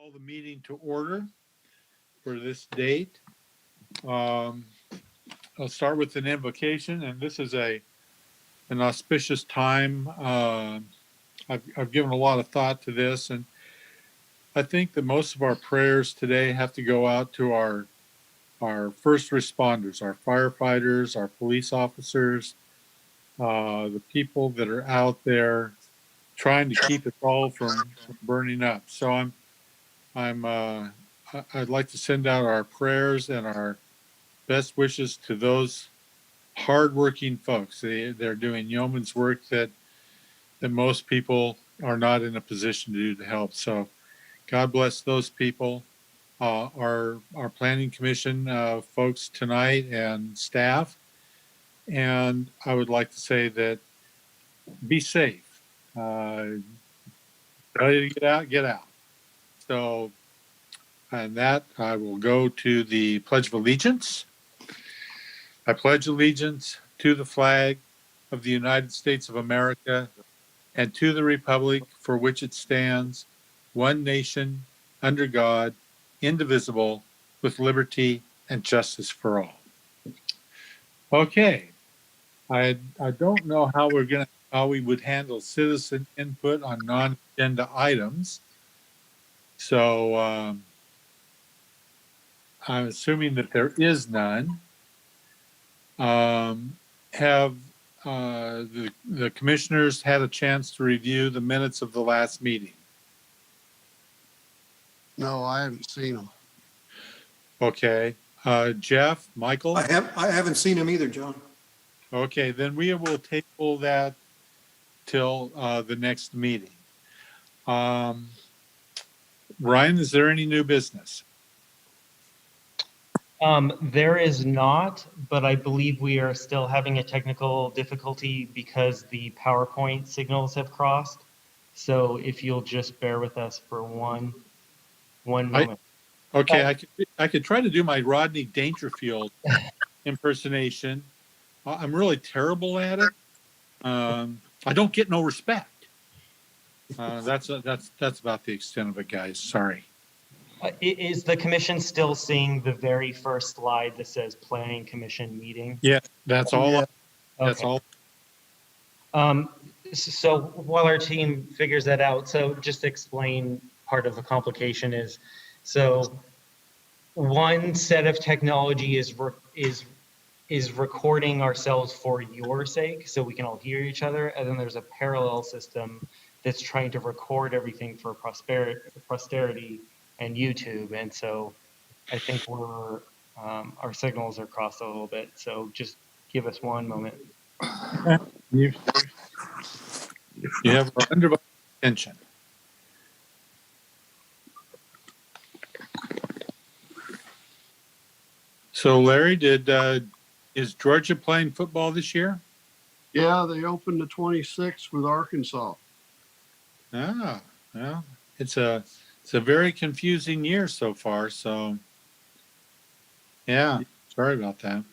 Call the meeting to order for this date. Um, I'll start with an invocation, and this is an auspicious time. I've given a lot of thought to this, and I think that most of our prayers today have to go out to our first responders, our firefighters, our police officers, the people that are out there trying to keep us all from burning up. So I'd like to send out our prayers and our best wishes to those hardworking folks. They're doing yeoman's work that most people are not in a position to do to help. So God bless those people. Our planning commission folks tonight and staff. And I would like to say that be safe. Ready to get out, get out. So, and that I will go to the Pledge of Allegiance. I pledge allegiance to the flag of the United States of America and to the republic for which it stands, one nation, under God, indivisible, with liberty and justice for all. Okay, I don't know how we would handle citizen input on non-agenda items. So I'm assuming that there is none. Have the commissioners had a chance to review the minutes of the last meeting? No, I haven't seen them. Okay. Jeff, Michael? I haven't seen him either, John. Okay, then we will table that till the next meeting. Ryan, is there any new business? There is not, but I believe we are still having a technical difficulty because the PowerPoint signals have crossed. So if you'll just bear with us for one moment. Okay, I could try to do my Rodney Dangerfield impersonation. I'm really terrible at it. I don't get no respect. That's about the extent of it, guys. Sorry. Is the commission still seeing the very first slide that says Planning Commission meeting? Yeah, that's all. Yeah. That's Okay. all. So while our team figures that out, so just explain part of the complication is, so one set of technology is recording ourselves for your sake, so we can all hear each other, and then there's a parallel system that's trying to record everything for posterity and YouTube, and so I think our signals are crossed a little bit. So just give us one moment. You have our undivided attention. So, Larry, is Georgia playing football this year? Yeah, they opened the 26th with Arkansas. Ah, well, it's a very confusing year so far. So, yeah, sorry about that.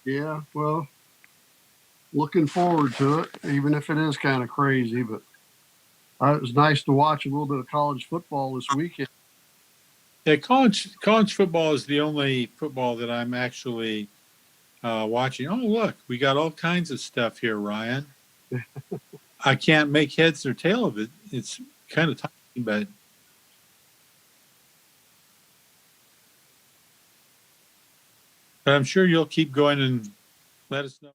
Yeah, well, looking forward to it, even if it is kind of crazy. But it was nice to watch a little bit of college football this weekend. Yeah, college football is the only football that I'm actually watching. Oh, look, we got all kinds of stuff here, Ryan. I can't make heads or tail of it. It's kind of tiny, but I'm sure you'll keep going and let us know.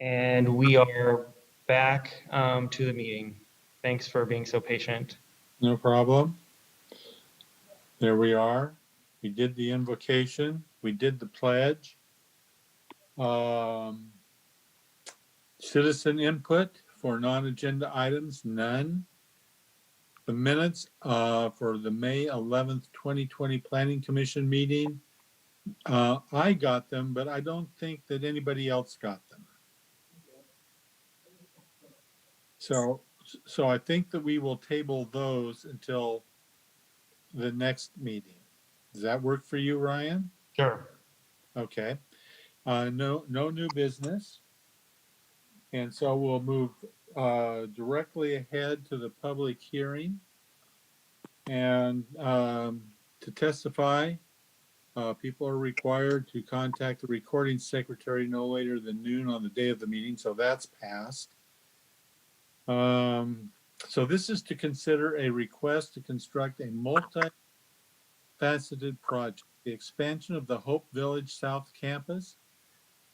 And we are back to the meeting. Thanks for being so patient. No problem. There we are. We did the invocation. We did the pledge. Um, Citizen input for non-agenda items, none. The minutes for the May 11th, 2020 Planning Commission meeting, I got them, but I don't think that anybody else got them. So I think that we will table those until the next meeting. Does that work for you, Ryan? Sure. Okay. No new business. And so we'll move directly ahead to the public hearing. And to testify, people are required to contact the recording secretary no later than noon on the day of the meeting. So that's passed. So this is to consider a request to construct a multi-faceted project, the expansion of the Hope Village South Campus,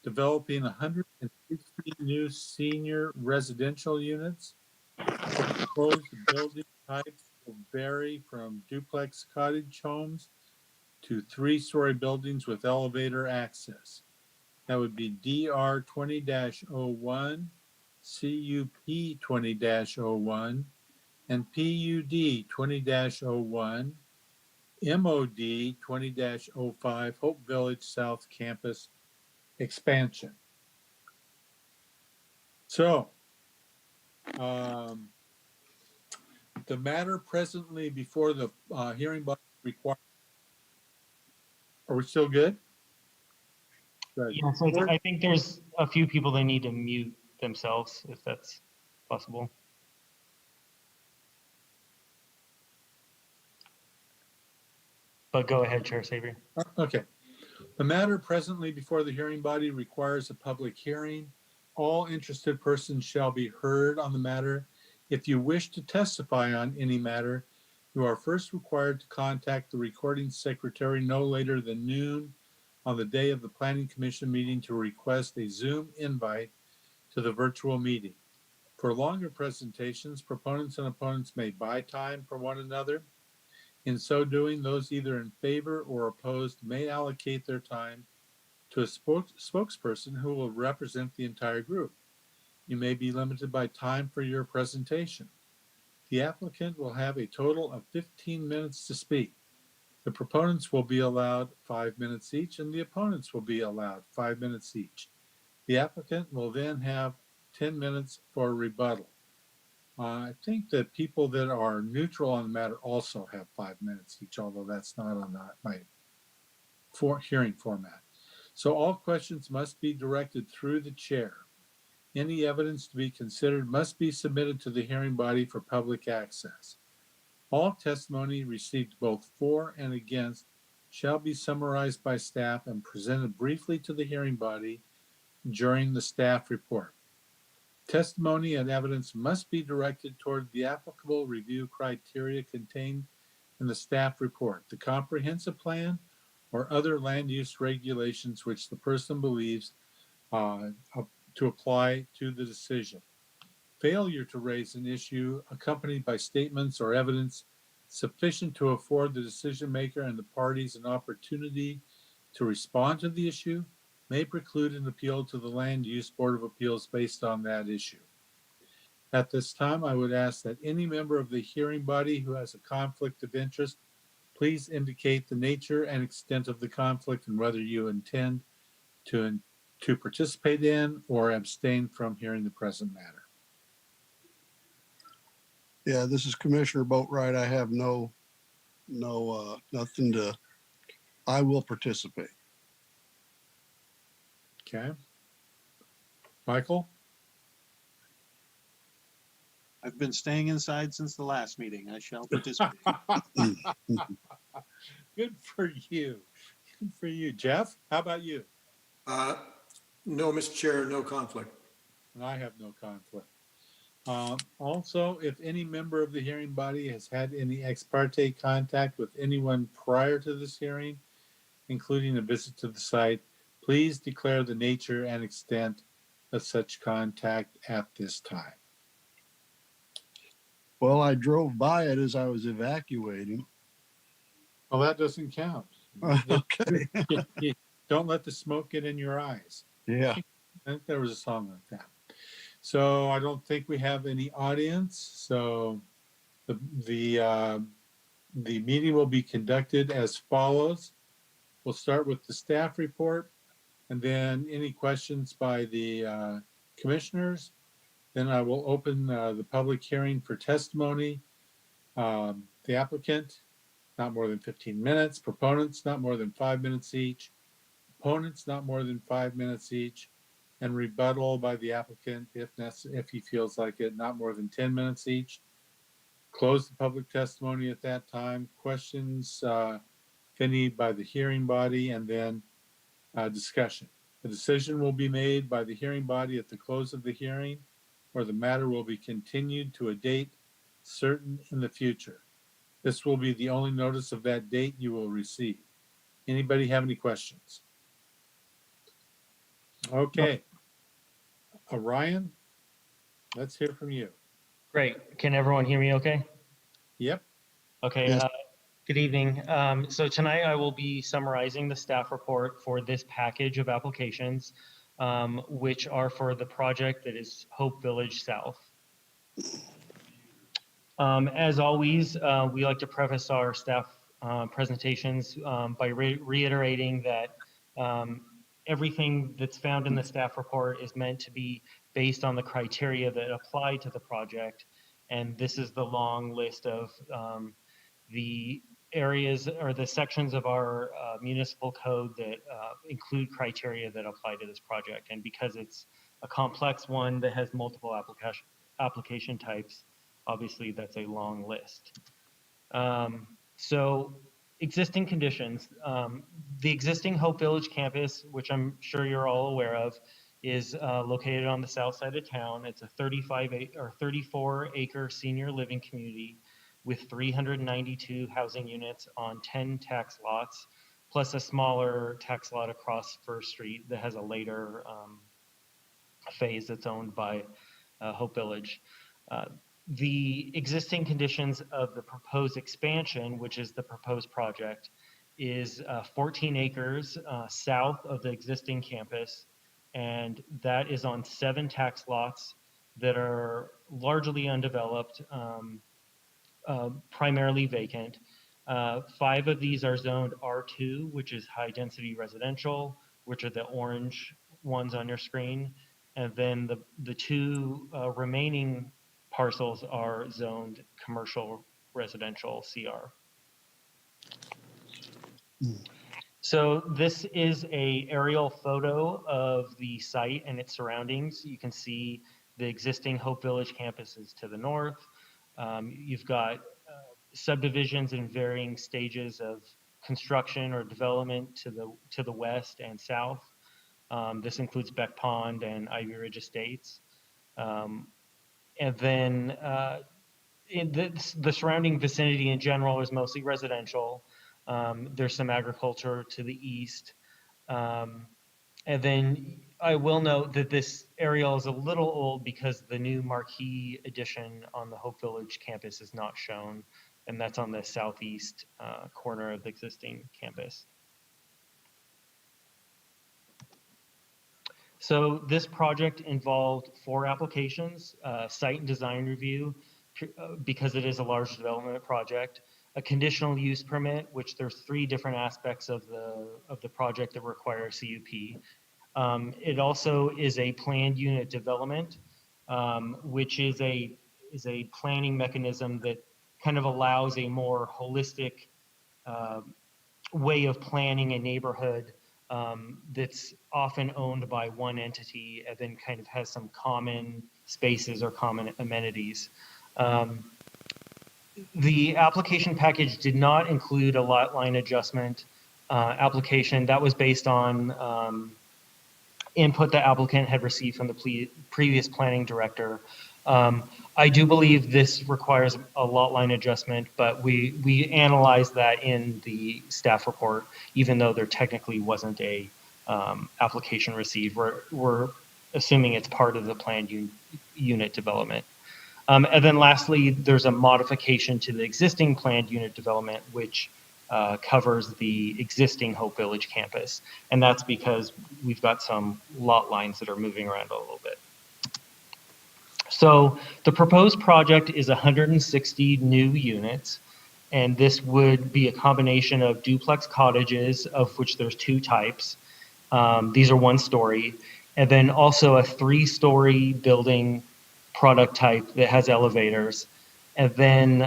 developing 160 new senior residential units. Proposed building types will vary from duplex cottage homes to 3-story buildings with elevator access. That would be DR 20-01, CUP 20-01, and PUD 20-01, MOD 20-05, Hope Village South Campus expansion. So, the matter presently before the hearing body requires. Are we still good? Good. Yes, I think there's a few people that need to mute themselves if that's possible. But go ahead, Chair Savior. Okay. The matter presently before the hearing body requires a public hearing. All interested persons shall be heard on the matter. If you wish to testify on any matter, you are first required to contact the recording secretary no later than noon on the day of the Planning Commission meeting to request a Zoom invite to the virtual meeting. For longer presentations, proponents and opponents may buy time from one another. In so doing, those either in favor or opposed may allocate their time to a spokesperson who will represent the entire group. You may be limited by time for your presentation. The applicant will have a total of 15 minutes to speak. The proponents will be allowed 5 minutes each, and the opponents will be allowed 5 minutes each. The applicant will then have 10 minutes for rebuttal. I think that people that are neutral on the matter also have 5 minutes each, although that's not on my hearing format. So all questions must be directed through the chair. Any evidence to be considered must be submitted to the hearing body for public access. All testimony received both for and against shall be summarized by staff and presented briefly to the hearing body during the staff report. Testimony and evidence must be directed toward the applicable review criteria contained in the staff report, the comprehensive plan, or other land use regulations which the person believes to apply to the decision. Failure to raise an issue accompanied by statements or evidence sufficient to afford the decision maker and the parties an opportunity to respond to the issue may preclude an appeal to the Land Use Board of Appeals based on that issue. At this time, I would ask that any member of the hearing body who has a conflict of interest, please indicate the nature and extent of the conflict and whether you intend to participate in or abstain from hearing the present matter. Yeah, this is Commissioner Boatwright. I have nothing to, I will participate. Okay. Michael? I've been staying inside since the last meeting. I shall participate. Good for you. Good for you. Jeff, how about you? No, Mr. Chair, no conflict. And I have no conflict. Also, if any member of the hearing body has had any ex parte contact with anyone prior to this hearing, including a visit to the site, please declare the nature and extent of such contact at this time? Well, I drove by it as I was evacuating. Well, that doesn't count. Okay. Don't let the smoke get in your eyes. Yeah. I think there was a song like that. So I don't think we have any audience. So the the meeting will be conducted as follows. We'll start with the staff report, and then any questions by the commissioners. Then I will open the public hearing for testimony. The applicant, not more than 15 minutes. Proponents, not more than 5 minutes each. Opponents, not more than 5 minutes each. And rebuttal by the applicant, if he feels like it, not more than 10 minutes each. Close the public testimony at that time. Questions, if any, by the hearing body, and then discussion. The decision will be made by the hearing body at the close of the hearing, or the matter will be continued to a date certain in the future. This will be the only notice of that date you will receive. Anybody have any questions? Okay. Orion, let's hear from you. Great. Can everyone hear me okay? Yep. Okay. Yes. Good evening. So tonight I will be summarizing the staff report for this package of applications, which are for the project that is Hope Village South. As always, we like to preface our staff presentations by reiterating that everything that's found in the staff report is meant to be based on the criteria that apply to the project. And this is the long list of the areas or the sections of our municipal code that include criteria that apply to this project. And because it's a complex one that has multiple application types, obviously that's a long list. So existing conditions, the existing Hope Village campus, which I'm sure you're all aware of, is located on the south side of town. It's a 34 acre senior living community with 392 housing units on 10 tax lots, plus a smaller tax lot across First Street that has a later phase that's owned by Hope Village. The existing conditions of the proposed expansion, which is the proposed project, is 14 acres south of the existing campus, and that is on 7 tax lots that are largely undeveloped, primarily vacant. 5 of these are zoned R2, which is high density residential, which are the orange ones on your screen. And then the 2 remaining parcels are zoned commercial residential CR. So this is a aerial photo of the site and its surroundings. You can see the existing Hope Village campuses to the north. You've got subdivisions in varying stages of construction or development to the west and south. This includes Beck Pond and Ivy Ridge Estates. And then in the surrounding vicinity in general is mostly residential. There's some agriculture to the east. And then I will note that this aerial is a little old because the new marquee addition on the Hope Village campus is not shown, and that's on the southeast corner of the existing campus. So this project involved 4 applications: site and design review, because it is a large development project; a conditional use permit, which there's 3 different aspects of the project that require a CUP. It also is a planned unit development, which is a planning mechanism that kind of allows a more holistic way of planning a neighborhood that's often owned by one entity and then kind of has some common spaces or common amenities. The application package did not include a lot line adjustment application. That was based on input the applicant had received from the previous planning director. I do believe this requires a lot line adjustment, but we analyzed that in the staff report, even though there technically wasn't a application received. We're assuming it's part of the planned unit development. And then lastly, there's a modification to the existing planned unit development, which covers the existing Hope Village campus. And that's because we've got some lot lines that are moving around a little bit. So the proposed project is 160 new units, and this would be a combination of duplex cottages, of which there's 2 types. These are 1 story, and then also a 3-story building product type that has elevators. And then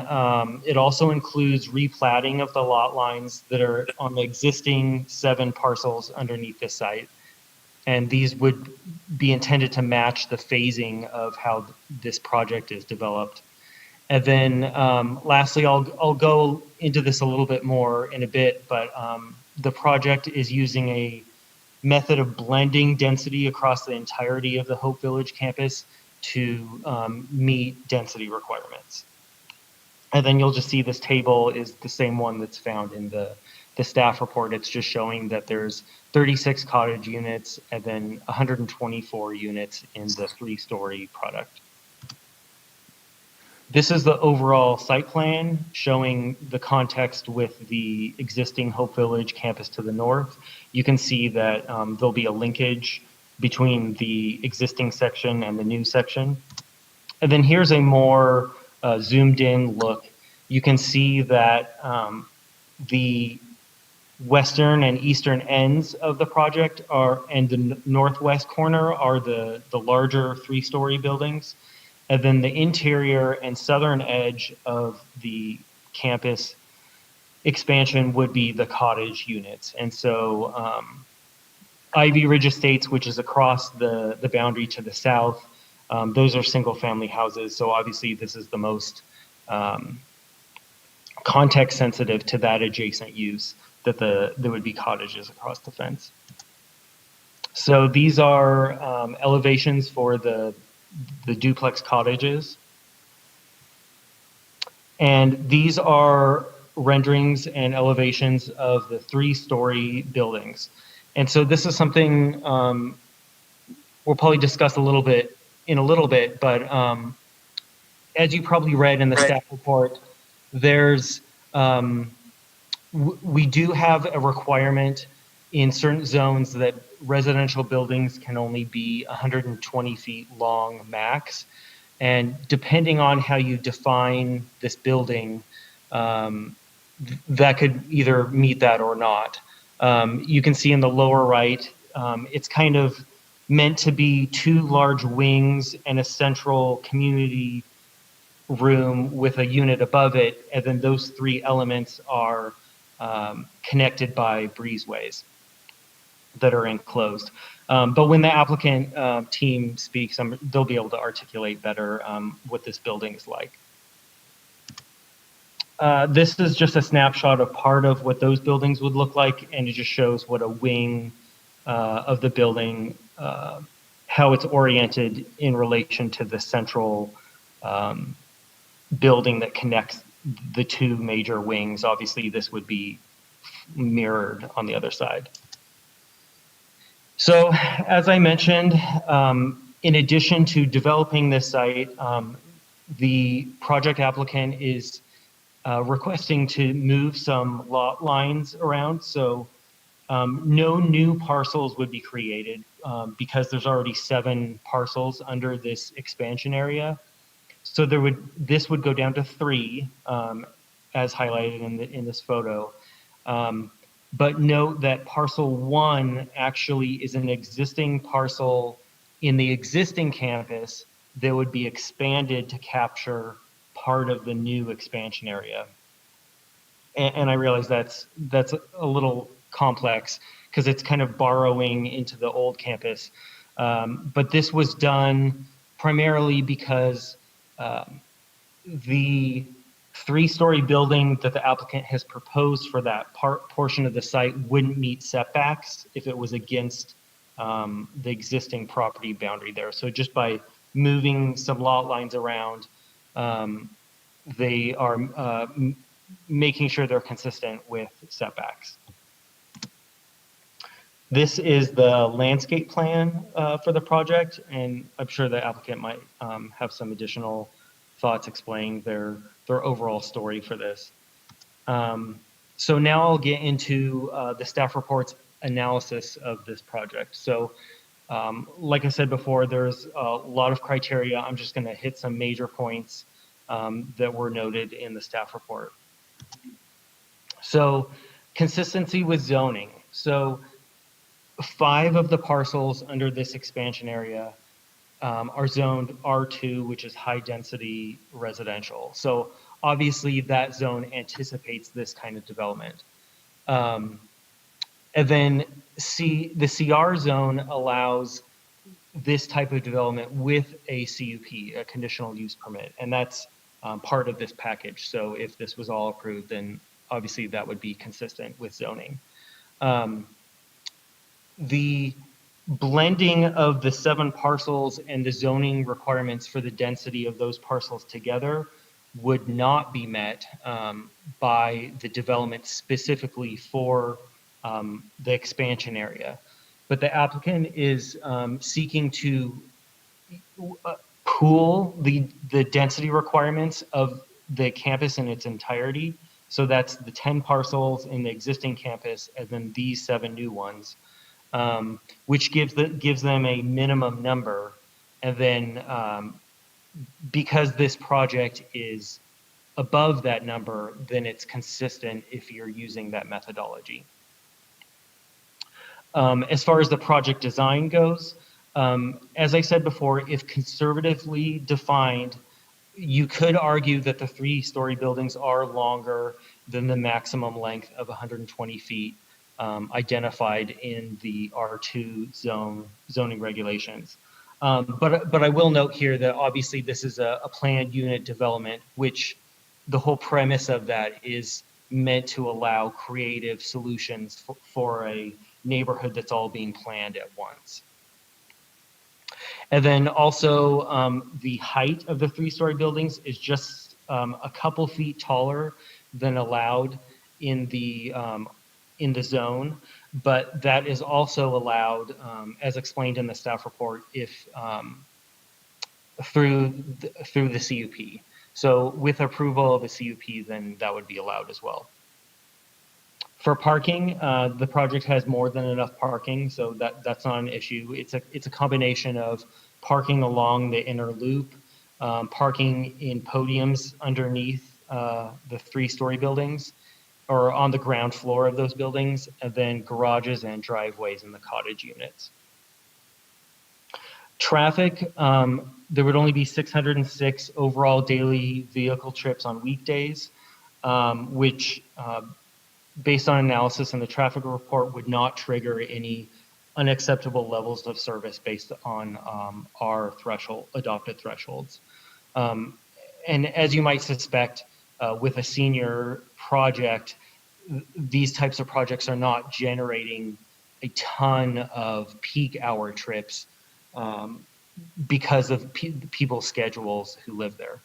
it also includes replatting of the lot lines that are on the existing 7 parcels underneath the site. And these would be intended to match the phasing of how this project is developed. And then lastly, I'll go into this a little bit more in a bit, but the project is using a method of blending density across the entirety of the Hope Village campus to meet density requirements. And then you'll just see this table is the same one that's found in the staff report. It's just showing that there's 36 cottage units and then 124 units in the 3-story product. This is the overall site plan showing the context with the existing Hope Village campus to the north. You can see that there'll be a linkage between the existing section and the new section. And then here's a more zoomed in look. You can see that the western and eastern ends of the project are, and the northwest corner are the larger 3-story buildings. And then the interior and southern edge of the campus expansion would be the cottage units. And so Ivy Ridge Estates, which is across the boundary to the south, those are single family houses. So obviously this is the most context sensitive to that adjacent use, that there would be cottages across the fence. So these are elevations for the duplex cottages. And these are renderings and elevations of the 3-story buildings. And so this is something we'll probably discuss in a little bit, but as you probably read in the staff report, there's we do have a requirement in certain zones that residential buildings can only be 120 feet long max. And depending on how you define this building, that could either meet that or not. You can see in the lower right, it's kind of meant to be 2 large wings and a central community room with a unit above it, and then those 3 elements are connected by breezeways that are enclosed. But when the applicant team speaks, they'll be able to articulate better what this building is like. This is just a snapshot of part of what those buildings would look like, and it just shows what a wing of the building, how it's oriented in relation to the central building that connects the 2 major wings. Obviously, this would be mirrored on the other side. So, as I mentioned, in addition to developing this site, the project applicant is requesting to move some lot lines around. So no new parcels would be created because there's already 7 parcels under this expansion area. So this would go down to 3, as highlighted in this photo. But note that parcel 1 actually is an existing parcel in the existing campus that would be expanded to capture part of the new expansion area. And I realize that's a little complex because it's kind of borrowing into the old campus. But this was done primarily because the 3-story building that the applicant has proposed for that portion of the site wouldn't meet setbacks if it was against the existing property boundary there. So just by moving some lot lines around, they are making sure they're consistent with setbacks. This is the landscape plan for the project, and I'm sure the applicant might have some additional thoughts explaining their overall story for this. So now I'll get into the staff report's analysis of this project. So like I said before, there's a lot of criteria. I'm just going to hit some major points that were noted in the staff report. So consistency with zoning. So 5 of the parcels under this expansion area are zoned R2, which is high density residential. So obviously that zone anticipates this kind of development. And then the CR zone allows this type of development with a CUP, a conditional use permit, and that's part of this package. So if this was all approved, then obviously that would be consistent with zoning. The blending of the 7 parcels and the zoning requirements for the density of those parcels together would not be met by the development specifically for the expansion area. But the applicant is seeking to pool the density requirements of the campus in its entirety. So that's the 10 parcels in the existing campus and then these 7 new ones. Which gives them a minimum number, and then because this project is above that number, then it's consistent if you're using that methodology. As far as the project design goes, as I said before, if conservatively defined, you could argue that the 3-story buildings are longer than the maximum length of 120 feet identified in the R2 zoning regulations. But I will note here that obviously this is a planned unit development, which the whole premise of that is meant to allow creative solutions for a neighborhood that's all being planned at once. And then also the height of the 3-story buildings is just a couple feet taller than allowed in the zone, but that is also allowed, as explained in the staff report, if through the CUP. So with approval of the CUP, then that would be allowed as well. For parking, the project has more than enough parking, so that's not an issue. It's a combination of parking along the inner loop, parking in podiums underneath the 3-story buildings, or on the ground floor of those buildings, and then garages and driveways in the cottage units. Traffic, there would only be 606 overall daily vehicle trips on weekdays, which based on analysis in the traffic report would not trigger any unacceptable levels of service based on our adopted thresholds. And as you might suspect, with a senior project, these types of projects are not generating a ton of peak hour trips because of people's schedules who live there.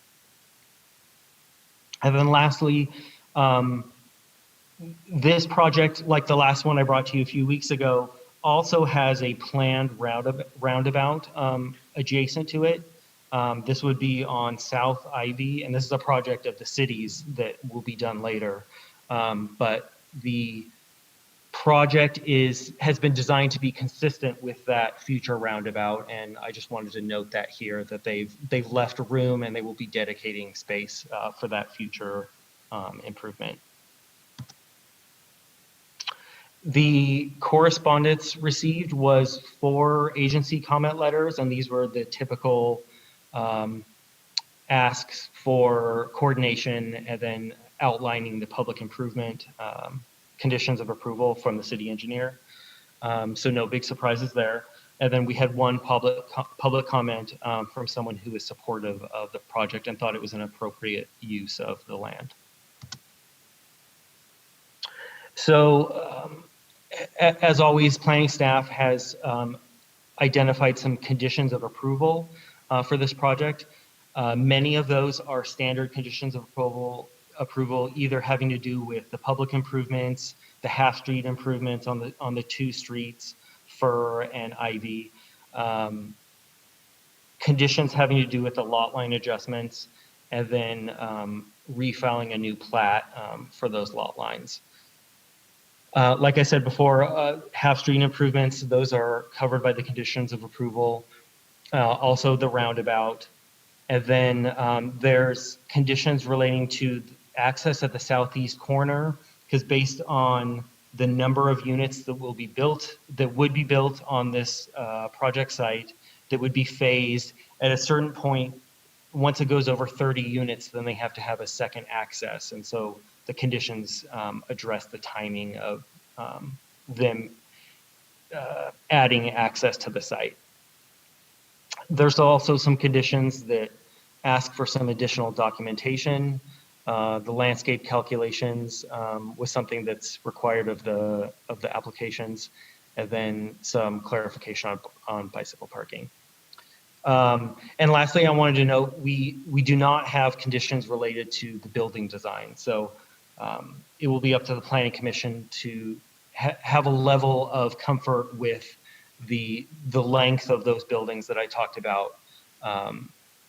And then lastly, this project, like the last one I brought to you a few weeks ago, also has a planned roundabout adjacent to it. This would be on South Ivy, and this is a project of the city's that will be done later. But the project has been designed to be consistent with that future roundabout, and I just wanted to note that here, that they've left room and they will be dedicating space for that future improvement. The correspondence received was 4 agency comment letters, and these were the typical asks for coordination and then outlining the public improvement conditions of approval from the city engineer. So no big surprises there. And then we had one public comment from someone who is supportive of the project and thought it was an appropriate use of the land. So as always, planning staff has identified some conditions of approval for this project. Many of those are standard conditions of approval, either having to do with the public improvements, the half-street improvements on the 2 streets, fir and ivy. Conditions having to do with the lot line adjustments, and then refiling a new plat for those lot lines. Like I said before, half street improvements, those are covered by the conditions of approval. Also the roundabout. And then there's conditions relating to access at the southeast corner, because based on the number of units that will be built, that would be built on this project site, that would be phased at a certain point. Once it goes over 30 units, then they have to have a second access. And so the conditions address the timing of them adding access to the site. There's also some conditions that ask for some additional documentation. The landscape calculations was something that's required of the applications, and then some clarification on bicycle parking. And lastly, I wanted to note, we do not have conditions related to the building design. So it will be up to the Planning Commission to have a level of comfort with the length of those buildings that I talked about,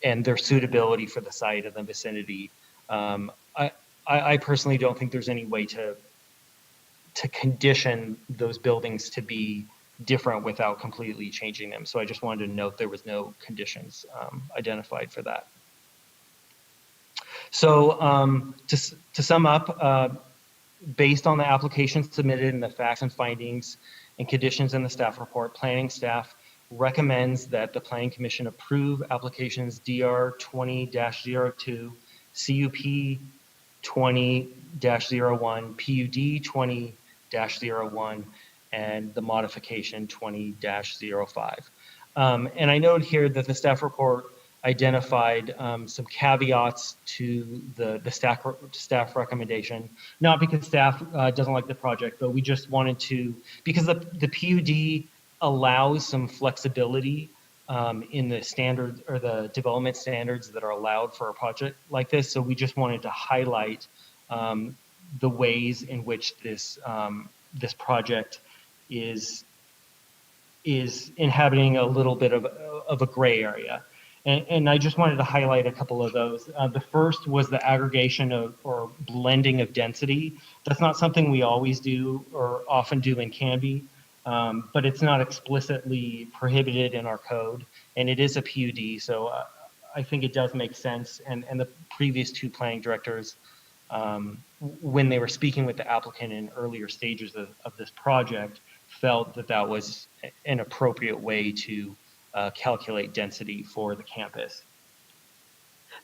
and their suitability for the site and the vicinity. I personally don't think there's any way to condition those buildings to be different without completely changing them. So I just wanted to note there was no conditions identified for that. So to sum up, based on the application submitted and the facts and findings and conditions in the staff report, planning staff recommends that the Planning Commission approve applications DR 20-02, CUP 20-01, PUD 20-01, and the modification 20-05. And I note here that the staff report identified some caveats to the staff recommendation, not because staff doesn't like the project, but we just wanted to, because the PUD allows some flexibility in the standard or the development standards that are allowed for a project like this. So we just wanted to highlight the ways in which this this project is inhabiting a little bit of a gray area. And I just wanted to highlight a couple of those. The first was the aggregation of or blending of density. That's not something we always do or often do in Canby, but it's not explicitly prohibited in our code, and it is a PUD, so I think it does make sense. And the previous two planning directors, when they were speaking with the applicant in earlier stages of this project, felt that that was an appropriate way to calculate density for the campus.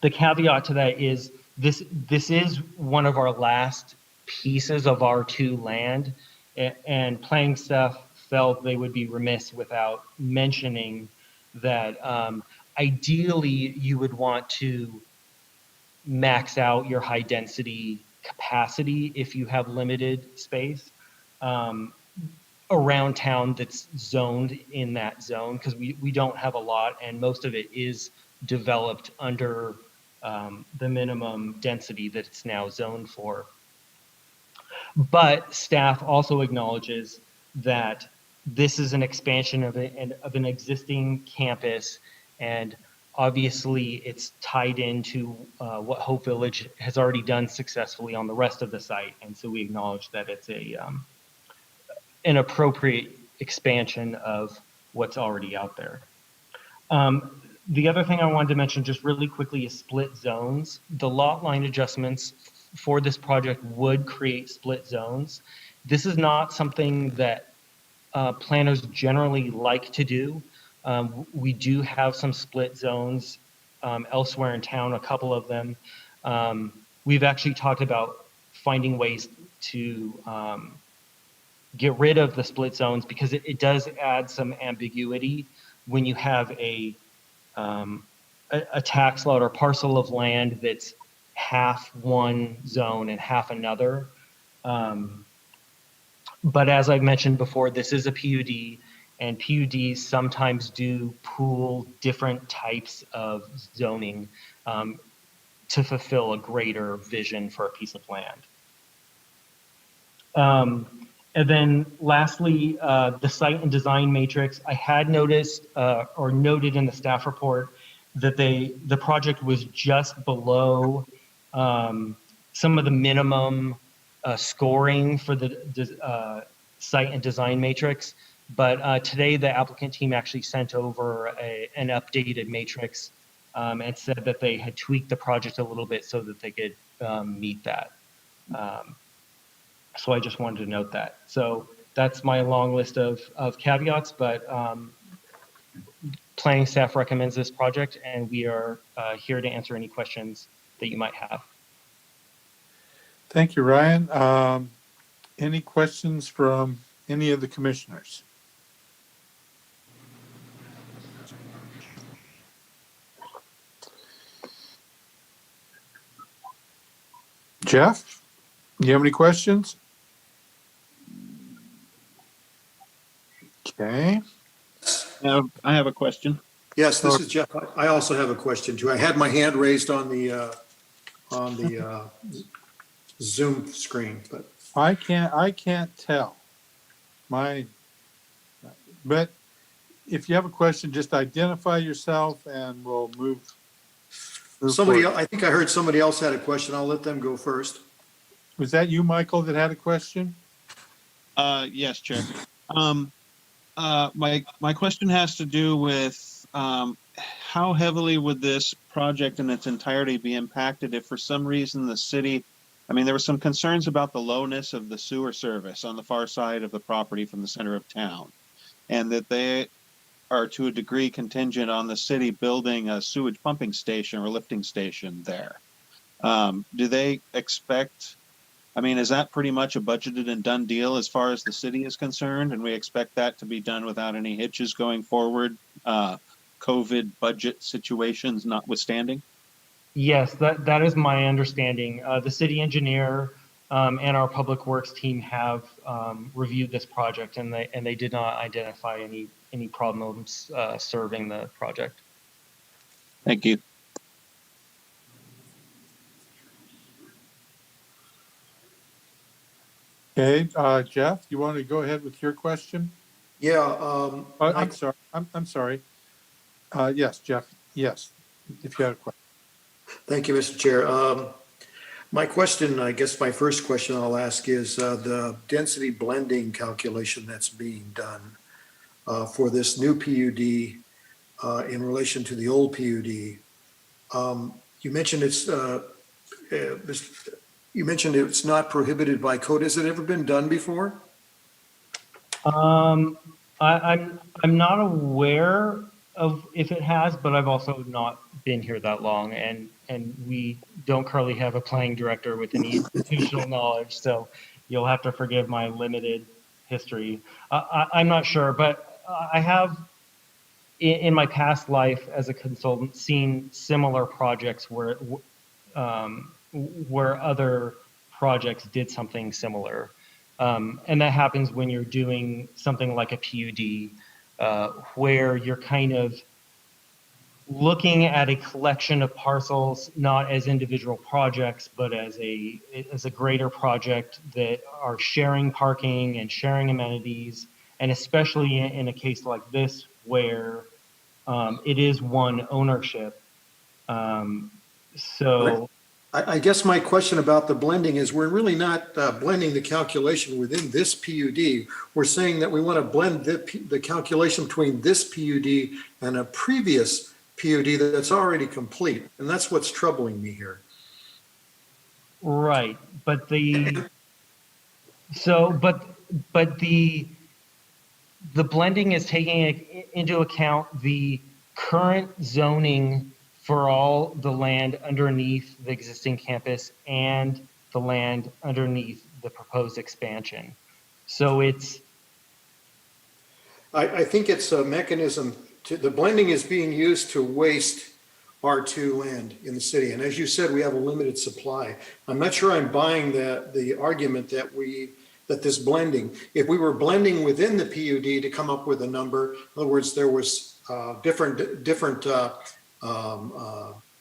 The caveat to that is this is one of our last pieces of R2 land, and planning staff felt they would be remiss without mentioning that ideally you would want to max out your high density capacity if you have limited space around town that's zoned in that zone, because we don't have a lot, and most of it is developed under the minimum density that it's now zoned for. But staff also acknowledges that this is an expansion of an existing campus, and obviously it's tied into what Hope Village has already done successfully on the rest of the site, and so we acknowledge that it's an appropriate expansion of what's already out there. The other thing I wanted to mention just really quickly is split zones. The lot line adjustments for this project would create split zones. This is not something that planners generally like to do. We do have some split zones elsewhere in town, a couple of them. We've actually talked about finding ways to get rid of the split zones, because it does add some ambiguity when you have a tax lot or parcel of land that's half one zone and half another. But as I've mentioned before, this is a PUD, and PUDs sometimes do pool different types of zoning to fulfill a greater vision for a piece of land. And then lastly, the site and design matrix. I had noticed or noted in the staff report that the project was just below some of the minimum scoring for the site and design matrix. But today the applicant team actually sent over an updated matrix and said that they had tweaked the project a little bit so that they could meet that. So I just wanted to note that. So that's my long list of caveats, but planning staff recommends this project, and we are here to answer any questions that you might have. Thank you, Ryan. Any questions from any of the commissioners? Jeff, do you have any questions? Okay. I have a question. Yes, this is Jeff. I also have a question too. I had my hand raised on the Zoom screen, but I can't tell. But if you have a question, just identify yourself and we'll move somebody, forward. I think I heard somebody else had a question. I'll let them go first. Was that you, Michael, that had a question? Yes, Chair. My question has to do with how heavily would this project in its entirety be impacted if for some reason the city, I mean, there were some concerns about the lowness of the sewer service on the far side of the property from the center of town, and that they are to a degree contingent on the city building a sewage pumping station or lifting station there. Do they expect, I mean, is that pretty much a budgeted and done deal as far as the city is concerned? And we expect that to be done without any hitches going forward, COVID budget situations notwithstanding? Yes, that is my understanding. The city engineer and our public works team have reviewed this project, and they did not identify any problems serving the project. Thank you. Okay, Jeff, you want to go ahead with your question? Yeah. I'm sorry. I'm sorry. Yes, Jeff. Yes, if you had a question. Thank you, Mr. Chair. My question, I guess my first question I'll ask is the density blending calculation that's being done for this new PUD in relation to the old PUD. You mentioned it's not prohibited by code. Has it ever been done before? I'm not aware of if it has, but I've also not been here that long, and we don't currently have a planning director with any institutional knowledge, so you'll have to forgive my limited history. I'm not sure, but I have in my past life as a consultant seen similar projects where other projects did something similar. And that happens when you're doing something like a PUD, where you're kind of looking at a collection of parcels, not as individual projects, but as a greater project that are sharing parking and sharing amenities, and especially in a case like this where it is one ownership. So I guess my question about the blending is we're really not blending the calculation within this PUD. We're saying that we want to blend the calculation between this PUD and a previous PUD that's already complete. And that's what's troubling me here. right, but the blending is taking into account the current zoning for all the land underneath the existing campus and the land underneath the proposed expansion. So it's, I think it's a mechanism the blending is being used to waste R2 land in the city. And as you said, we have a limited supply. I'm not sure I'm buying the argument that this blending, if we were blending within the PUD to come up with a number, in other words, there was different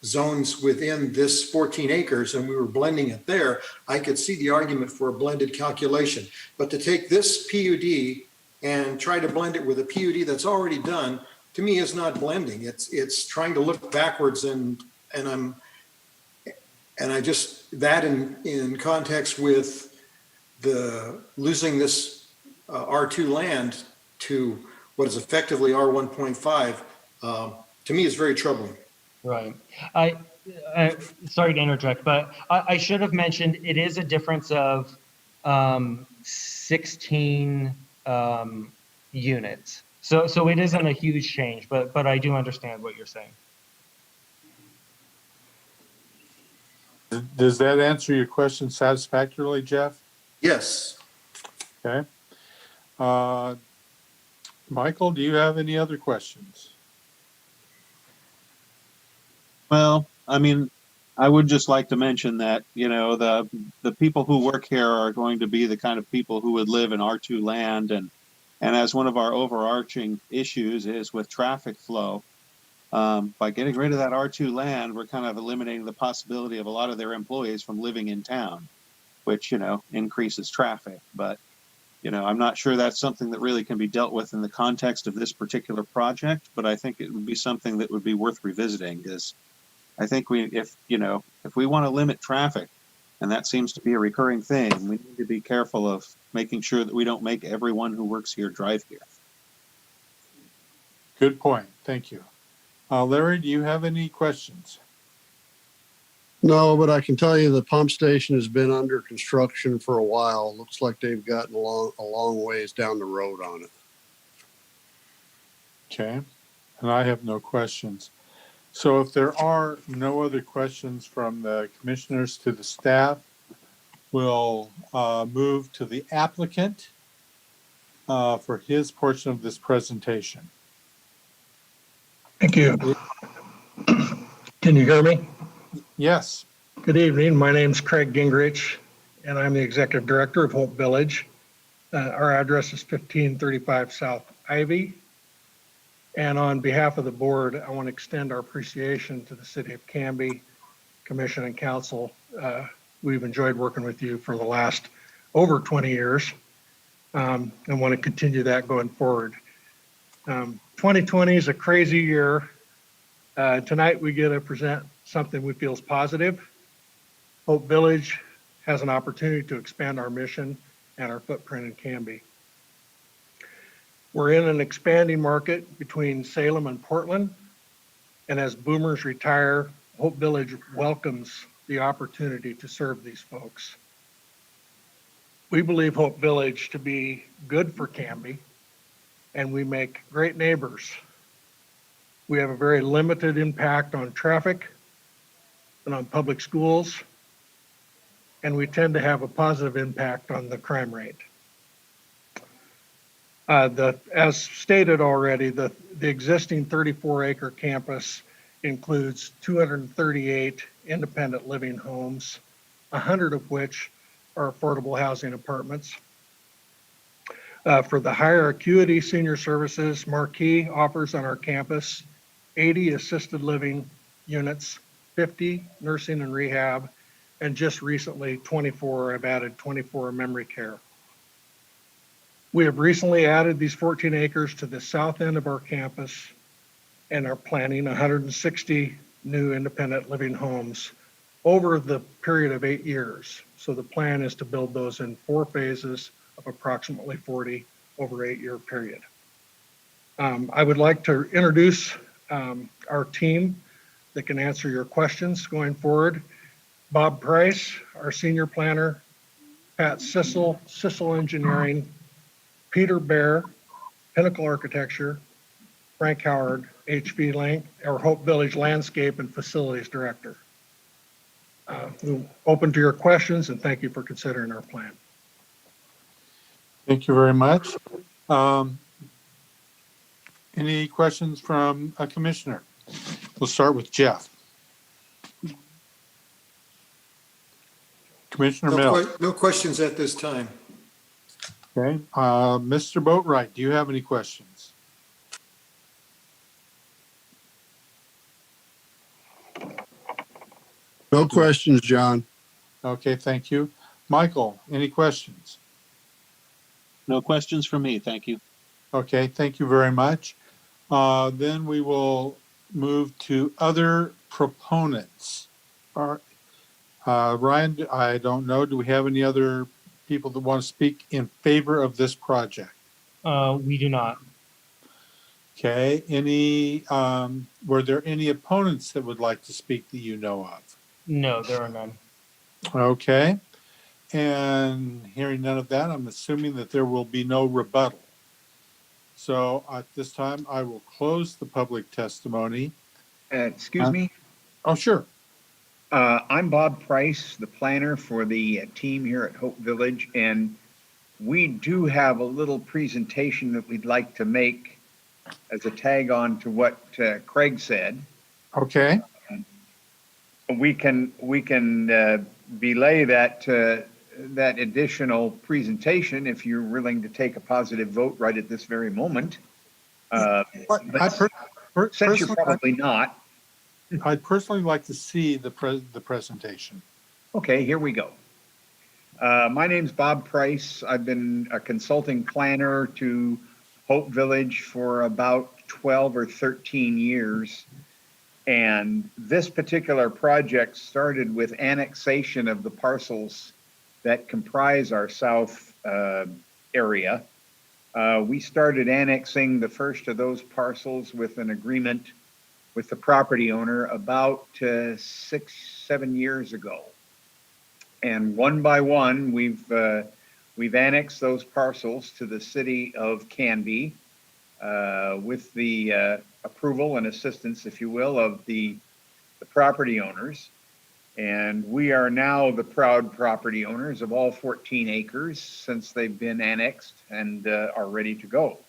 zones within this 14 acres and we were blending it there, I could see the argument for a blended calculation. But to take this PUD and try to blend it with a PUD that's already done, to me is not blending. It's trying to look backwards and I just, that in context with the losing this R2 land to what is effectively R1.5, to me is very troubling. Right. I, sorry to interject, but I should have mentioned it is a difference of 16 units. So it isn't a huge change, but I do understand what you're saying. Does that answer your question satisfactorily, Jeff? Yes. Okay. Michael, do you have any other questions? Well, I mean, I would just like to mention that, you know, the people who work here are going to be the kind of people who would live in R2 land. And as one of our overarching issues is with traffic flow, by getting rid of that R2 land, we're kind of eliminating the possibility of a lot of their employees from living in town, which, you know, increases traffic. But, you know, I'm not sure that's something that really can be dealt with in the context of this particular project, but I think it would be something that would be worth revisiting, because I think if we want to limit traffic, and that seems to be a recurring thing, we need to be careful of making sure that we don't make everyone who works here drive here. Good point. Thank you. Larry, do you have any questions? No, but I can tell you the pump station has been under construction for a while. Looks like they've gotten a long ways down the road on it. Okay. And I have no questions. So if there are no other questions from the commissioners to the staff, we'll move to the applicant for his portion of this presentation. Thank you. Can you hear me? Yes. Good evening. My name is Craig Gingrich, and I'm the Executive Director of Hope Village. Our address is 1535 South Ivy. And on behalf of the board, I want to extend our appreciation to the City of Canby, Commission and Council. We've enjoyed working with you for the last over 20 years and want to continue that going forward. 2020 is a crazy year. Tonight we get to present something we feel is positive. Hope Village has an opportunity to expand our mission and our footprint in Canby. We're in an expanding market between Salem and Portland, and as boomers retire, Hope Village welcomes the opportunity to serve these folks. We believe Hope Village to be good for Canby, and we make great neighbors. We have a very limited impact on traffic and on public schools, and we tend to have a positive impact on the crime rate. As stated already, the existing 34-acre campus includes 238 independent living homes, 100 of which are affordable housing apartments. For the higher acuity senior services, Marquee offers on our campus 80 assisted living units, 50 nursing and rehab, and just recently 24, I've added 24 memory care. We have recently added these 14 acres to the south end of our campus and are planning 160 new independent living homes over the period of 8 years. So the plan is to build those in 4 phases of approximately 40 over 8-year period. I would like to introduce our team that can answer your questions going forward. Bob Price, our senior planner, Pat Sissel, Sissel Engineering, Peter Bear, Pinnacle Architecture, Frank Howard, HV Link, our Hope Village Landscape and Facilities Director. We're open to your questions, and thank you for considering our plan. Thank you very much. Any questions from a commissioner? We'll start with Jeff. Commissioner Mills. No questions at this time. Okay. Mr. Boatwright, do you have any questions? No questions, John. Okay, thank you. Michael, any questions? No questions from me, thank you. Okay, thank you very much. Then we will move to other proponents. Are, Ryan, I don't know, do we have any other people that want to speak in favor of this project? We do not. Okay, were there any opponents that would like to speak that you know of? No, there are none. Okay, and hearing none of that, I'm assuming that there will be no rebuttal. So at this time, I will close the public testimony. Excuse me, Oh, sure. I'm Bob Price, the planner for the team here at Hope Village, and we do have a little presentation that we'd like to make as a tag on to what Craig said. Okay, We can belay that additional presentation if you're willing to take a positive vote right at this very moment. but But since you're probably not, I'd personally like to see the presentation. okay, here we go. My name's Bob Price. I've been a consulting planner to Hope Village for about 12 or 13 years. And this particular project started with annexation of the parcels that comprise our south area. We started annexing the first of those parcels with an agreement with the property owner about 6-7 years ago. And one by one, we've annexed those parcels to the city of Canby with the approval and assistance, if you will, of the property owners. And we are now the proud property owners of all 14 acres since they've been annexed and are ready to go.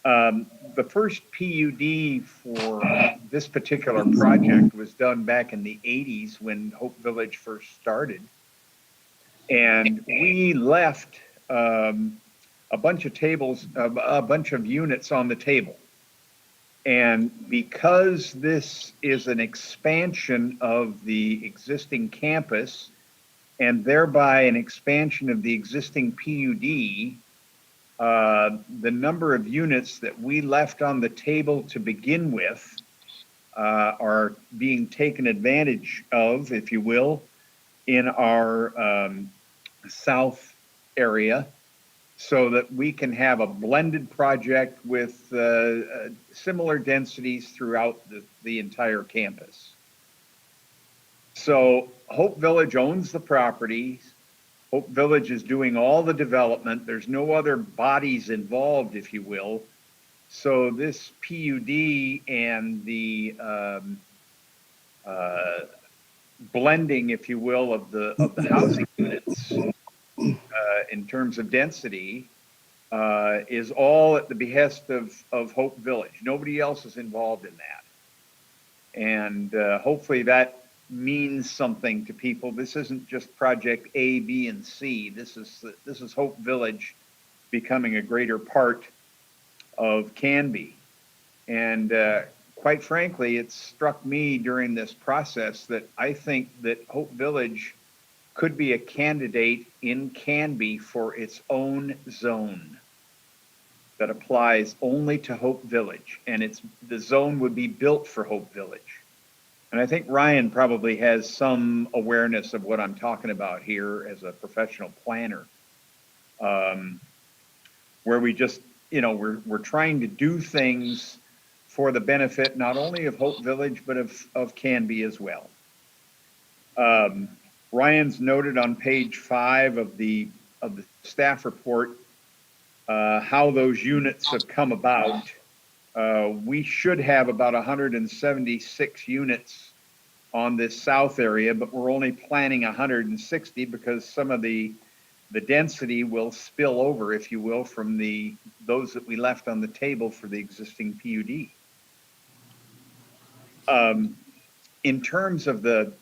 The first PUD for this particular project was done back in the 80s when Hope Village first started. And we left a bunch of units on the table. And because this is an expansion of the existing campus and thereby an expansion of the existing PUD, the number of units that we left on the table to begin with are being taken advantage of, if you will, in our south area, so that we can have a blended project with similar densities throughout the entire campus. So Hope Village owns the properties. Hope Village is doing all the development. There's no other bodies involved, if you will. So this PUD and the blending, if you will, of the housing units in terms of density is all at the behest of Hope Village. Nobody else is involved in that. And hopefully that means something to people. This isn't just project A, B, and C. This is Hope Village becoming a greater part of Canby. And quite frankly, it struck me during this process that I think that Hope Village could be a candidate in Canby for its own zone that applies only to Hope Village, and the zone would be built for Hope Village. And I think Ryan probably has some awareness of what I'm talking about here as a professional planner, where we just, we're trying to do things for the benefit not only of Hope Village, but of Canby as well. Ryan's noted on page 5 of the staff report how those units have come about. We should have about 176 units on this south area, but we're only planning 160 because some of the density will spill over, if you will, from those that we left on the table for the existing PUD. In terms of the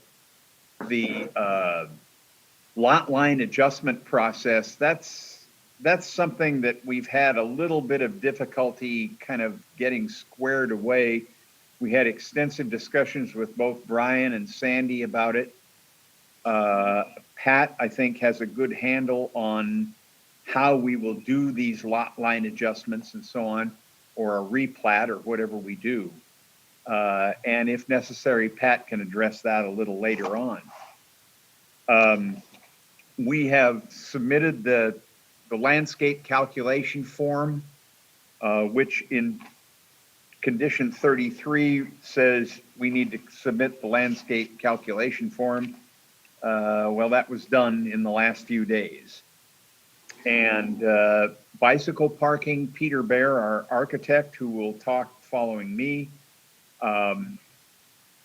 lot line adjustment process, that's something that we've had a little bit of difficulty kind of getting squared away We had extensive discussions with both Brian and Sandy about it. Pat, I think, has a good handle on how we will do these lot line adjustments and so on, or a replat or whatever we do. And if necessary, Pat can address that a little later on. We have submitted the landscape calculation form, which in condition 33 says we need to submit the landscape calculation form. Well, that was done in the last few days. And bicycle parking, Peter Bear, our architect, who will talk following me,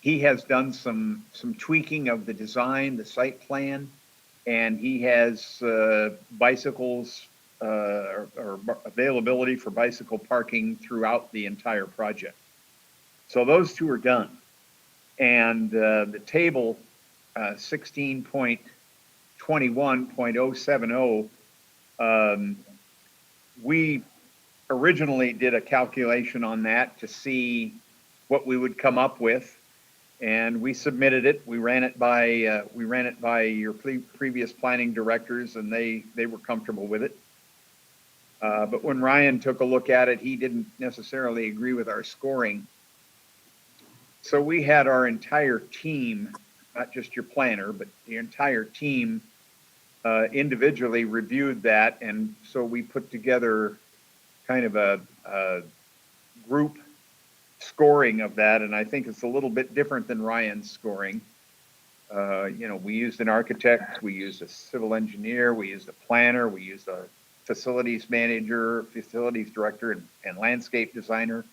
he has done some tweaking of the design, the site plan, and he has bicycles or availability for bicycle parking throughout the entire project. So those two are done. And the table 16.21.070, we originally did a calculation on that to see what we would come up with, and we submitted it. We ran it by your previous planning directors, and they were comfortable with it. But when Ryan took a look at it, he didn't necessarily agree with our scoring. So we had our entire team, not just your planner, but the entire team individually reviewed that. And so we put together kind of a group scoring of that. And I think it's a little bit different than Ryan's scoring. We used an architect, we used a civil engineer, we used a planner, we used a facilities manager, facilities director, and landscape designer.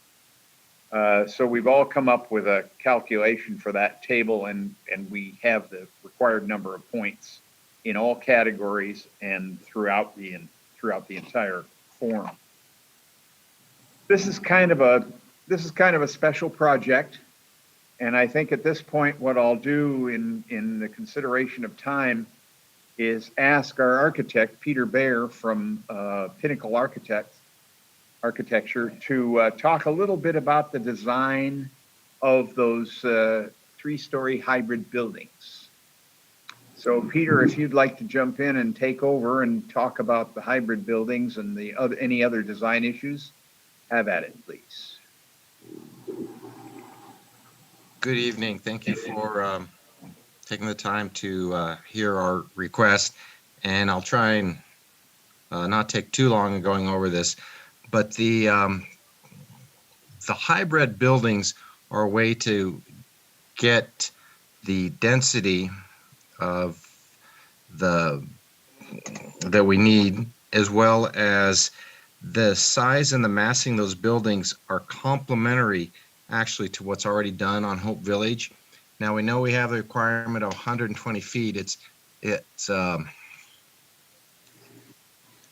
So we've all come up with a calculation for that table, and we have the required number of points in all categories and throughout the entire form. This is kind of a special project, and I think at this point what I'll do in the consideration of time is ask our architect, Peter Bear from Pinnacle Architecture, to talk a little bit about the design of those 3-story hybrid buildings. So Peter, if you'd like to jump in and take over and talk about the hybrid buildings and any other design issues, have at it, please. Good evening. Thank you for taking the time to hear our request, and I'll try and not take too long in going over this. But the hybrid buildings are a way to get the density of that we need, as well as the size and the massing of those buildings are complementary actually to what's already done on Hope Village. Now we know we have a requirement of 120 feet. It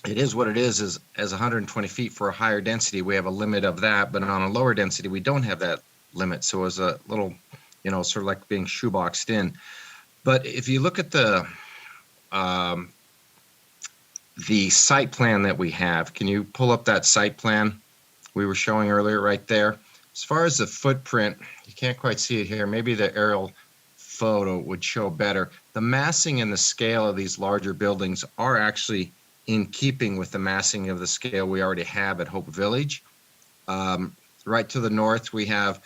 is what it is as 120 feet for a higher density. We have a limit of that, but on a lower density, we don't have that limit. So it's a little, sort of like being shoeboxed in. But if you look at the site plan that we have, can you pull up that site plan we were showing earlier right there? As far as the footprint, you can't quite see it here. Maybe the aerial photo would show better. The massing and the scale of these larger buildings are actually in keeping with the massing of the scale we already have at Hope Village. Right to the north, we have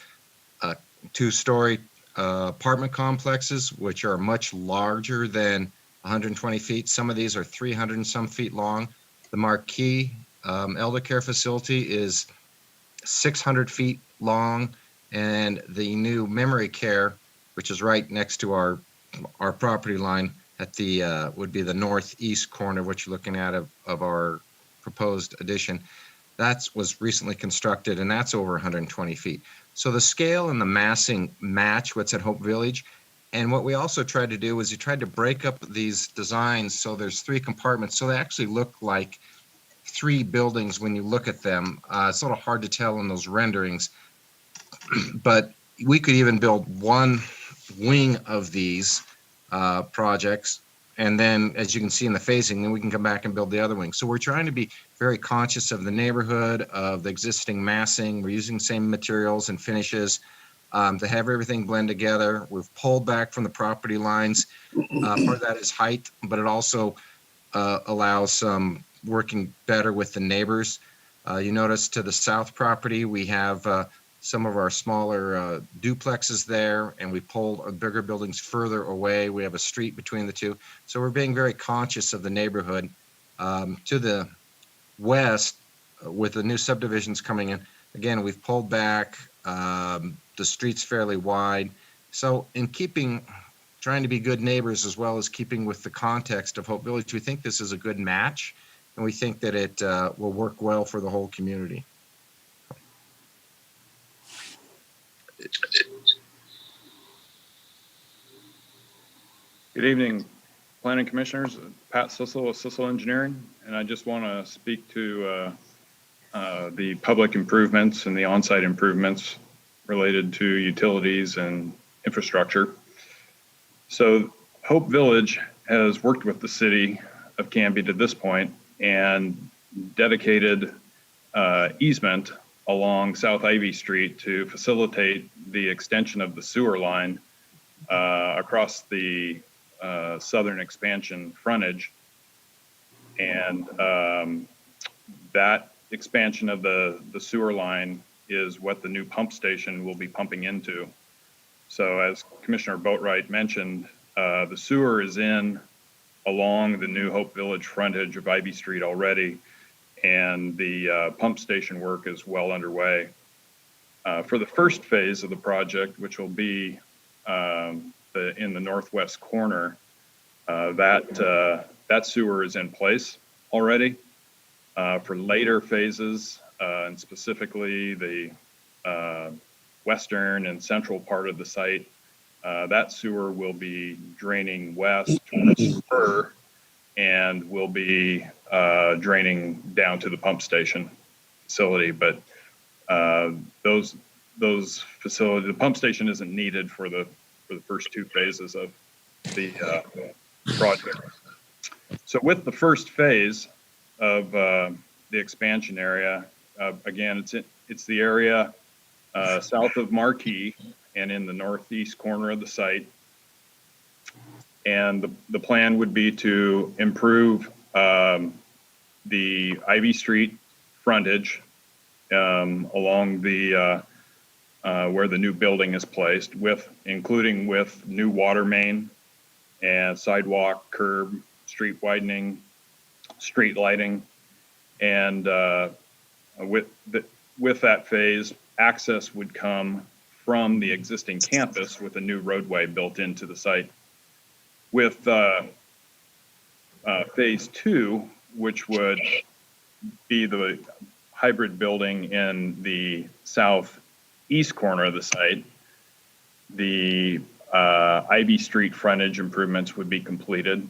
2-story apartment complexes, which are much larger than 120 feet. Some of these are 300 and some feet long. The Marquee elder care facility is 600 feet long, and the new memory care, which is right next to our property line at the would be the northeast corner, which you're looking at of our proposed addition. That was recently constructed, and that's over 120 feet. So the scale and the massing match what's at Hope Village. And what we also tried to do is we tried to break up these designs so there's 3 compartments, so they actually look like 3 buildings when you look at them. It's a little hard to tell in those renderings, but we could even build one wing of these projects, and then as you can see in the phasing, then we can come back and build the other wing. So we're trying to be very conscious of the neighborhood, of the existing massing. We're using the same materials and finishes. to have everything blend together. We've pulled back from the property lines. Part of that is height, but it also allows some working better with the neighbors. You notice to the south property, we have some of our smaller duplexes there, and we pulled bigger buildings further away. We have a street between the two. So we're being very conscious of the neighborhood. To the west, with the new subdivisions coming in, again, we've pulled back. The street's fairly wide. So in trying to be good neighbors as well as keeping with the context of Hope Village, we think this is a good match, and we think that it will work well for the whole community. Good evening, planning commissioners. Pat Sissel with Sissel Engineering, and I just want to speak to the public improvements and the on-site improvements related to utilities and infrastructure. So Hope Village has worked with the city of Canby to this point and dedicated easement along South Ivy Street to facilitate the extension of the sewer line across the southern expansion frontage. And that expansion of the sewer line is what the new pump station will be pumping into. So as Commissioner Boatwright mentioned, the sewer is in along the new Hope Village frontage of Ivy Street already, and the pump station work is well underway. For the first phase of the project, which will be in the northwest corner, that sewer is in place already. For later phases, and specifically the western and central part of the site, that sewer will be draining west towards Spur and will be draining down to the pump station facility. But those facilities, the pump station isn't needed for the first two phases of the project. So with the first phase of the expansion area, again, it's the area south of Marquee and in the northeast corner of the site. And the plan would be to improve the Ivy Street frontage along the where the new building is placed, including with new water main and sidewalk, curb, street widening, street lighting, and with that phase, access would come from the existing campus with a new roadway built into the site. With phase two, which would be the hybrid building in the southeast corner of the site, the Ivy Street frontage improvements would be completed,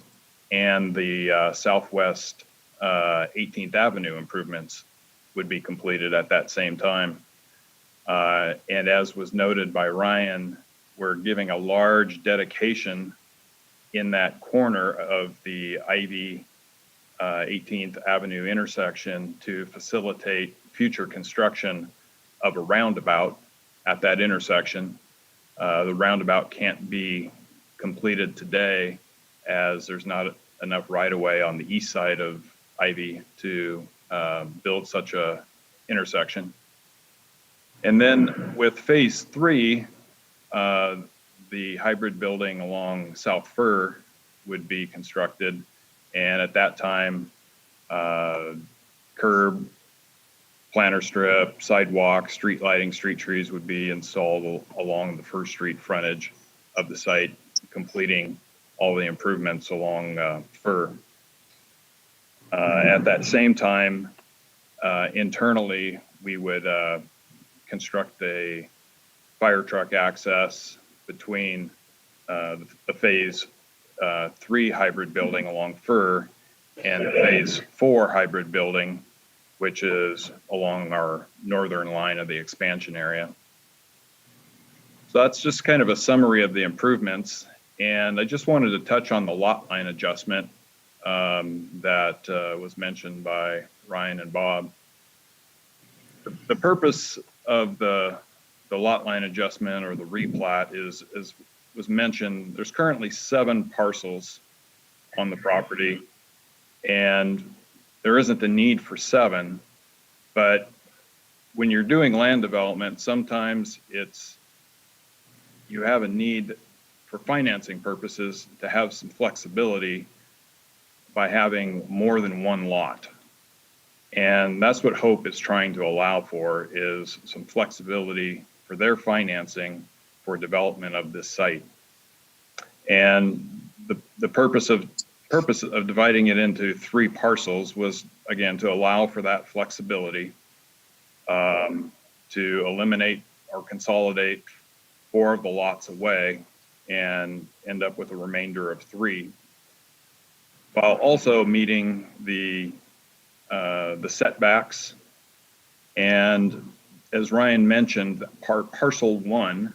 and the southwest 18th Avenue improvements would be completed at that same time. And as was noted by Ryan, we're giving a large dedication in that corner of the Ivy 18th Avenue intersection to facilitate future construction of a roundabout at that intersection. The roundabout can't be completed today as there's not enough right-of-way on the east side of Ivy to build such a intersection. And then with phase three, the hybrid building along South Fir would be constructed. And at that time, curb, planter strip, sidewalk, street lighting, street trees would be installed along the First Street frontage of the site, completing all the improvements along Fir. At that same time, internally, we would construct a fire truck access between the phase 3 hybrid building along Fir and the phase 4 hybrid building, which is along our northern line of the expansion area. So that's just kind of a summary of the improvements. And I just wanted to touch on the lot line adjustment that was mentioned by Ryan and Bob. The purpose of the lot line adjustment or the replat is, as was mentioned, there's currently 7 parcels on the property, and there isn't the need for 7, but when you're doing land development, sometimes you have a need for financing purposes to have some flexibility by having more than 1 lot. And that's what Hope is trying to allow for, is some flexibility for their financing for development of this site. And the purpose of dividing it into 3 parcels was, again, to allow for that flexibility, to eliminate or consolidate 4 of the lots away and end up with a remainder of 3, while also meeting the setbacks. And as Ryan mentioned, parcel 1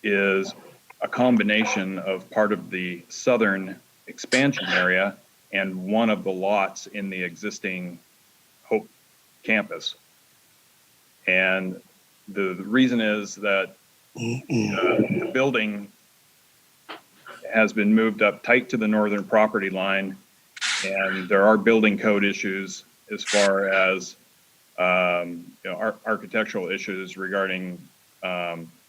is a combination of part of the southern expansion area and one of the lots in the existing Hope campus. And the reason is that the building has been moved up tight to the northern property line, and there are building code issues as far as architectural issues regarding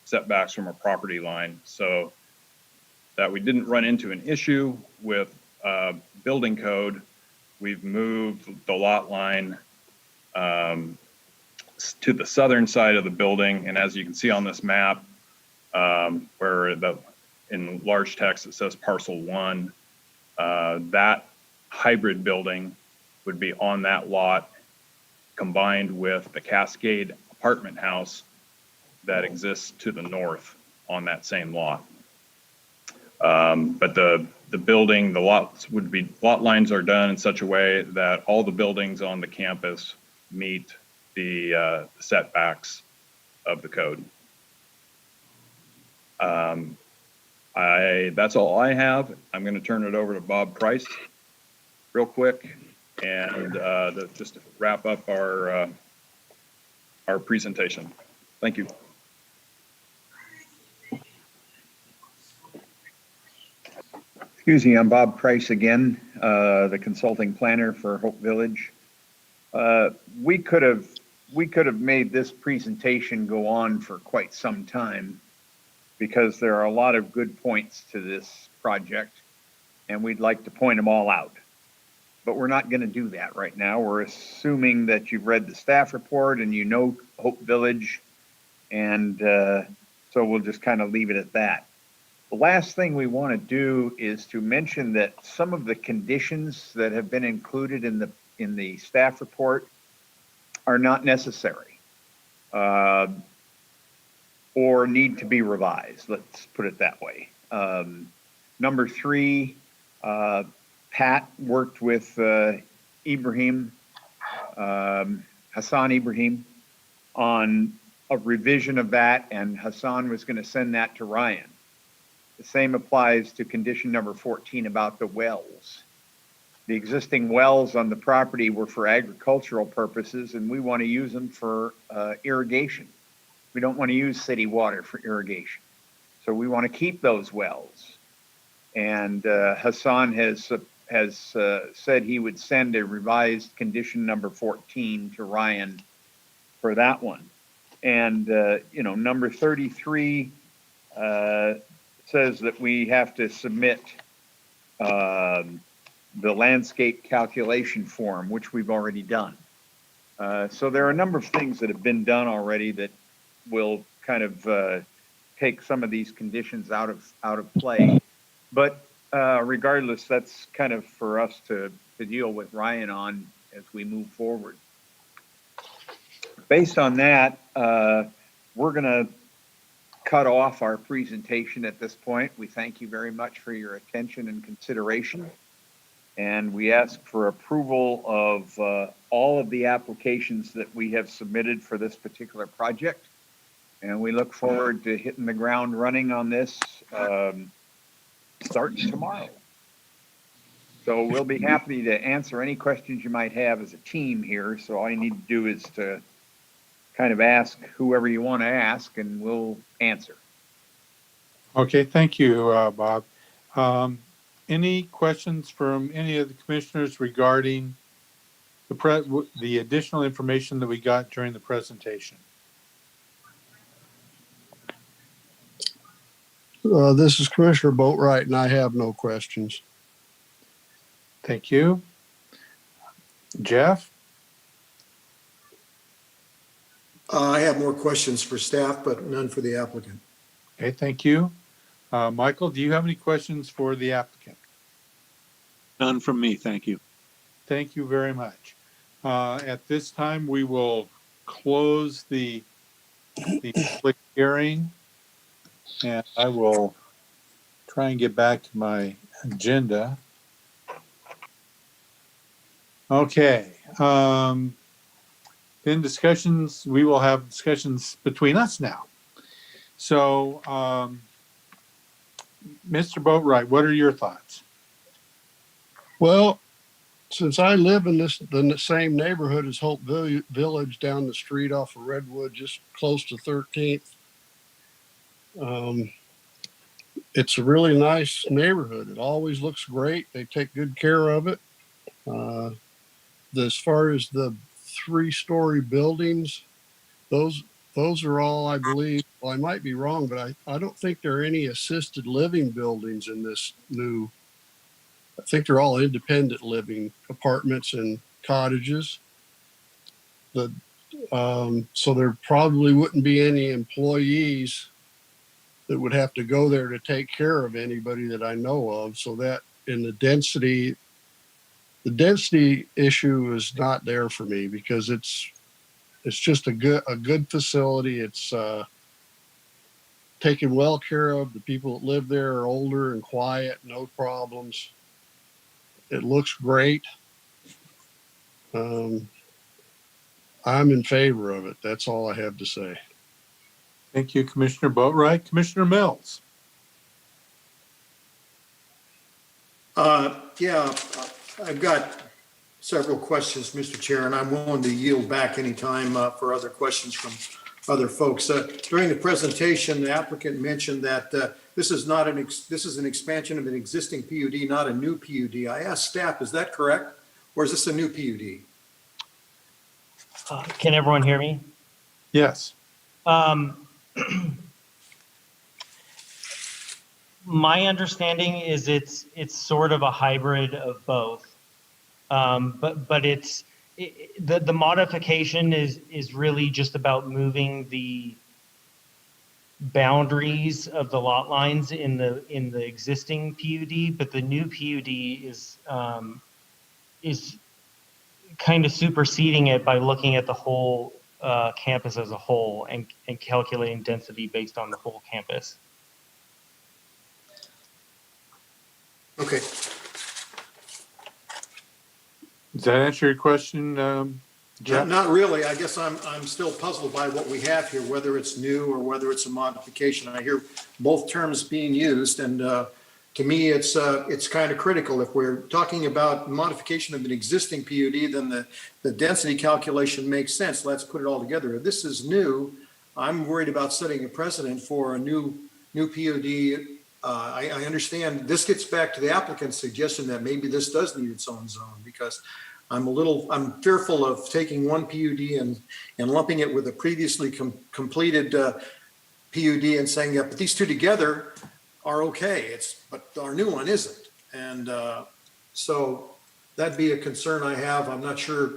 setbacks from a property line. So that we didn't run into an issue with building code, we've moved the lot line to the southern side of the building. And as you can see on this map, where in large text it says parcel 1, that hybrid building would be on that lot, combined with the Cascade apartment house that exists to the north on that same lot. But the building, the lot lines are done in such a way that all the buildings on the campus meet the setbacks of the code. That's all I have. I'm going to turn it over to Bob Price real quick, and just to wrap up our presentation. Thank you. Excuse me, I'm Bob Price again, the consulting planner for Hope Village. We could have made this presentation go on for quite some time, because there are a lot of good points to this project, and we'd like to point them all out. But we're not going to do that right now. We're assuming that you've read the staff report and you know Hope Village, and so we'll just kind of leave it at that. The last thing we want to do is to mention that some of the conditions that have been included in the staff report are not necessary, or need to be revised. Let's put it that way. Number 3, Pat worked with Hassan Ibrahim on a revision of that, and Hassan was going to send that to Ryan. The same applies to condition number 14 about the wells. The existing wells on the property were for agricultural purposes, and we want to use them for irrigation. We don't want to use city water for irrigation. So we want to keep those wells. And Hassan has said he would send a revised condition number 14 to Ryan for that one. And, number 33 says that we have to submit the landscape calculation form, which we've already done. So there are a number of things that have been done already that will kind of take some of these conditions out of play. But regardless, that's kind of for us to deal with Ryan on as we move forward. Based on that, we're going to cut off our presentation at this point. We thank you very much for your attention and consideration. And we ask for approval of all of the applications that we have submitted for this particular project. And we look forward to hitting the ground running on this starting tomorrow. So we'll be happy to answer any questions you might have as a team here. So all you need to do is to kind of ask whoever you want to ask and we'll answer. Okay, thank you, Bob. Any questions from any of the commissioners regarding the additional information that we got during the presentation? This is Commissioner Boatwright, and I have no questions. Thank you. Jeff? I have more questions for staff, but none for the applicant. Okay, thank you. Michael, do you have any questions for the applicant? None from me, thank you. Thank you very much. At this time, we will close the public hearing, and I will try and get back to my agenda. Okay. Then discussions, we will have discussions between us now. So, Mr. Boatwright, what are your thoughts? Well, since I live in the same neighborhood as Hope Village down the street off of Redwood, just close to 13th, it's a really nice neighborhood. It always looks great. They take good care of it. As far as the 3-story buildings, those are all, I believe, well, I might be wrong, but I don't think there are any assisted living buildings in this new. I think they're all independent living apartments and cottages. So there probably wouldn't be any employees that would have to go there to take care of anybody that I know of. So that in the density issue is not there for me because it's just a good facility. It's taken well care of. The people that live there are older and quiet, no problems. It looks great. I'm in favor of it. That's all I have to say. Thank you, Commissioner Boatwright. Commissioner Mills? Yeah, I've got several questions, Mr. Chair, and I'm willing to yield back anytime for other questions from other folks. During the presentation, the applicant mentioned that this is an expansion of an existing PUD, not a new PUD. I asked staff, is that correct? Or is this a new PUD? Can everyone hear me? Yes. My understanding is it's sort of a hybrid of both. But the modification is really just about moving the boundaries of the lot lines in the existing PUD, but the new PUD is kind of superseding it by looking at the whole campus as a whole and calculating density based on the whole campus. Okay. Does that answer your question, Jeff? Not really. I guess I'm still puzzled by what we have here, whether it's new or whether it's a modification. I hear both terms being used, and to me, it's kind of critical. If we're talking about modification of an existing PUD, then the density calculation makes sense. Let's put it all together. If this is new, I'm worried about setting a precedent for a new PUD. I understand this gets back to the applicant's suggestion that maybe this does need its own zone, because I'm fearful of taking one PUD and lumping it with a previously completed PUD and saying, yeah, but these two together are okay. But our new one isn't. And so that'd be a concern I have. I'm not sure.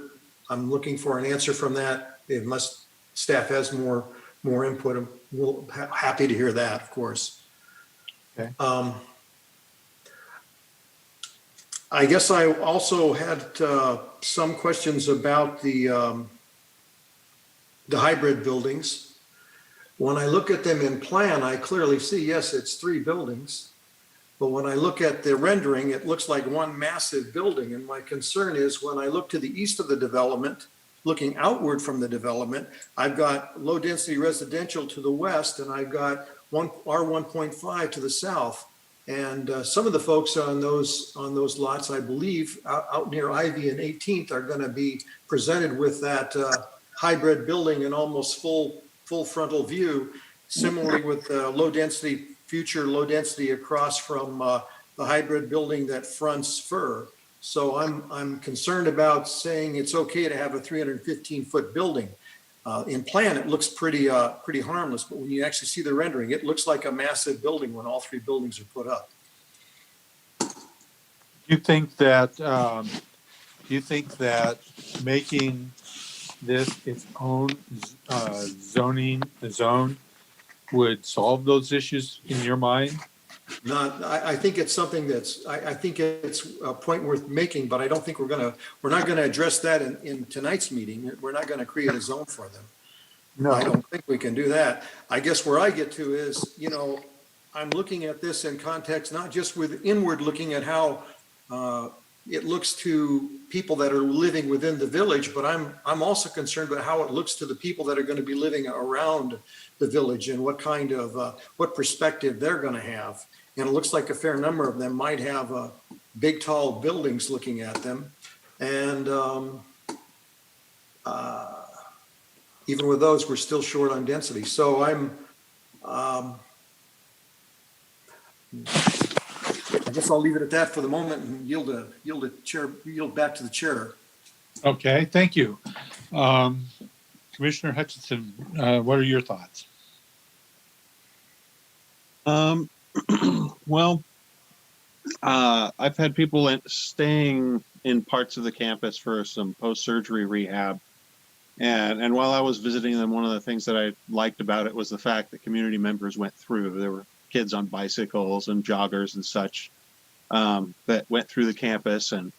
I'm looking for an answer from that. Unless staff has more input, I'm happy to hear that, of course. Okay. I guess I also had some questions about the hybrid buildings. When I look at them in plan, I clearly see, yes, it's 3 buildings. But when I look at the rendering, it looks like one massive building. And my concern is when I look to the east of the development, looking outward from the development, I've got low density residential to the west, and I've got R1.5 to the south. And some of the folks on those lots, I believe, out near Ivy and 18th are going to be presented with that hybrid building and almost full frontal view. Similarly with future low density across from the hybrid building that fronts Fur. So I'm concerned about saying it's okay to have a 315-foot building. In plan, it looks pretty harmless, but when you actually see the rendering, it looks like a massive building when all three buildings are put up. You think that making this its own zoning zone would solve those issues in your mind? I think it's something I think it's a point worth making, but I don't think we're not gonna address that in tonight's meeting. We're not gonna create a zone for them. I don't think we can do that. I guess where I get to is, I'm looking at this in context, not just with inward looking at how it looks to people that are living within the village, but I'm also concerned about how it looks to the people that are going to be living around the village and what kind of what perspective they're going to have. And it looks like a fair number of them might have big, tall buildings looking at them, and even with those, we're still short on density. So I guess I'll leave it at that for the moment and yield back to the chair. Okay, thank you. Commissioner Hutchinson, what are your thoughts? Well, I've had people staying in parts of the campus for some post-surgery rehab. And while I was visiting them, one of the things that I liked about it was the fact that community members went through. There were kids on bicycles and joggers and such that went through the campus, and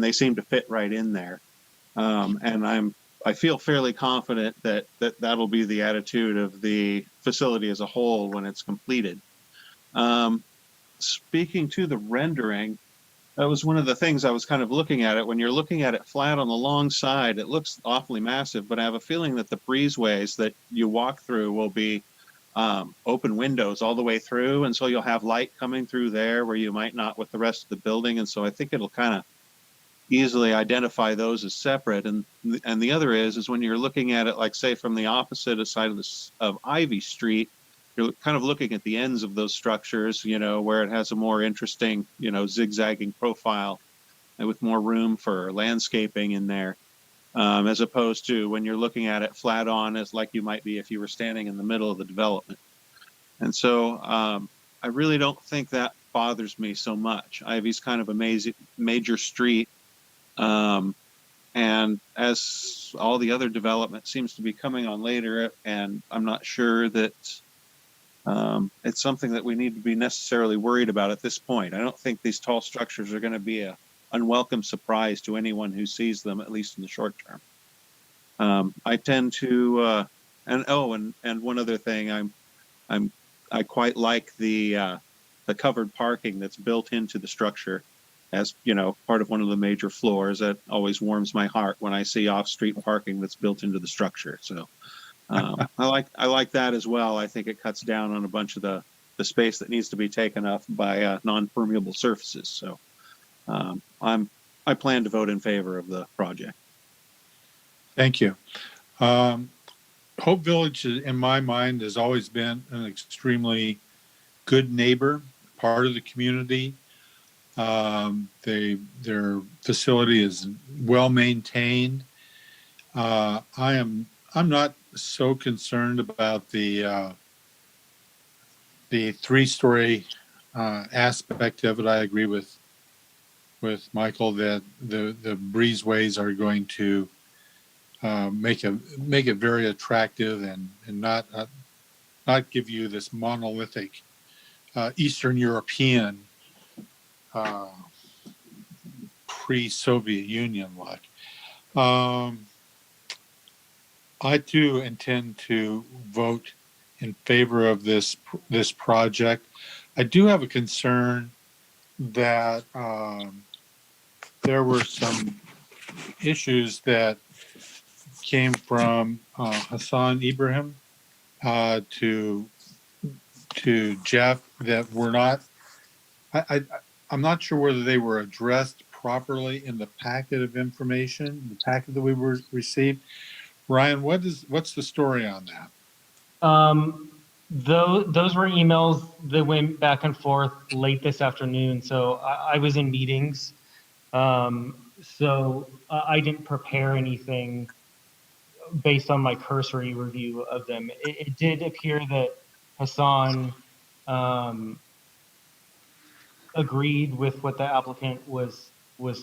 they seemed to fit right in there. And I feel fairly confident that that'll be the attitude of the facility as a whole when it's completed. Speaking to the rendering, that was one of the things I was kind of looking at it. When you're looking at it flat on the long side, it looks awfully massive, but I have a feeling that the breezeways that you walk through will be open windows all the way through. And so you'll have light coming through there where you might not with the rest of the building. And so I think it'll kind of easily identify those as separate. And the other is when you're looking at it, like say from the opposite side of Ivy Street, you're kind of looking at the ends of those structures, where it has a more interesting, zigzagging profile and with more room for landscaping in there, as opposed to when you're looking at it flat on as like you might be if you were standing in the middle of the development. And so I really don't think that bothers me so much. Ivy's kind of a major street. And as all the other development seems to be coming on later, and I'm not sure that it's something that we need to be necessarily worried about at this point. I don't think these tall structures are going to be an unwelcome surprise to anyone who sees them, at least in the short term. I tend to, and one other thing, I quite like the covered parking that's built into the structure as part of one of the major floors. That always warms my heart when I see off-street parking that's built into the structure. So. I like that as well. I think it cuts down on a bunch of the space that needs to be taken up by non-permeable surfaces. So I plan to vote in favor of the project. Thank you. Hope Village, in my mind, has always been an extremely good neighbor, part of the community. Their facility is well maintained. I'm not so concerned about the three-story aspect of it. I agree with Michael that the breezeways are going to make it very attractive and not give you this monolithic Eastern European pre-Soviet Union look. I too intend to vote in favor of this project. I do have a concern that there were some issues that came from Hassan Ibrahim to Jeff that were not. I'm not sure whether they were addressed properly in the packet of information, the packet that we received. Ryan, what's the story on that? Those were emails that went back and forth late this afternoon. So I was in meetings. So I didn't prepare anything based on my cursory review of them. It did appear that Hassan agreed with what the applicant was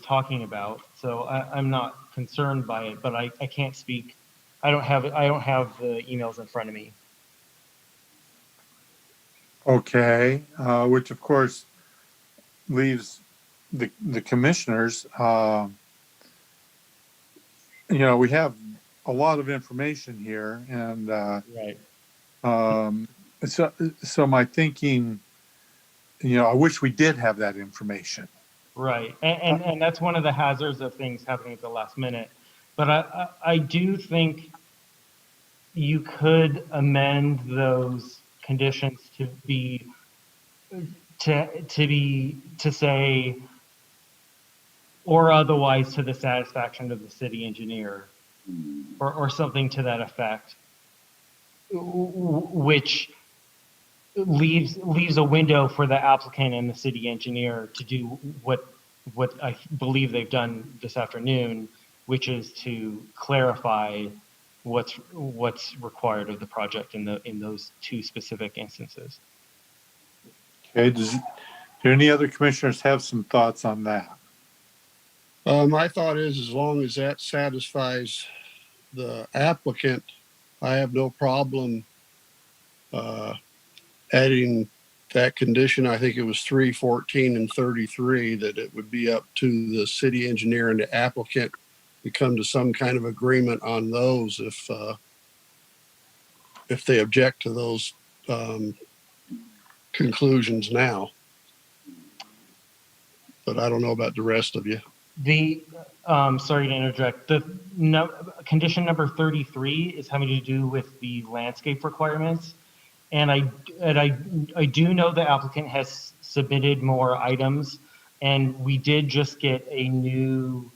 talking about. So I'm not concerned by it, but I can't speak. I don't have the emails in front of me. Okay, which of course leaves the commissioners. We have a lot of information here, and Right. um, so my thinking, I wish we did have that information. Right. And that's one of the hazards of things happening at the last minute. But I do think you could amend those conditions to say or otherwise to the satisfaction of the city engineer or something to that effect, which leaves a window for the applicant and the city engineer to do what I believe they've done this afternoon, which is to clarify what's required of the project in those two specific instances. Okay, do any other commissioners have some thoughts on that? My thought is as long as that satisfies the applicant, I have no problem uh, adding that condition. I think it was 3, 14, and 33, that it would be up to the city engineer and the applicant to come to some kind of agreement on those if they object to those conclusions now. But I don't know about the rest of you. The sorry to interject. Condition number 33 is having to do with the landscape requirements. And I do know the applicant has submitted more items, and we did just get a new.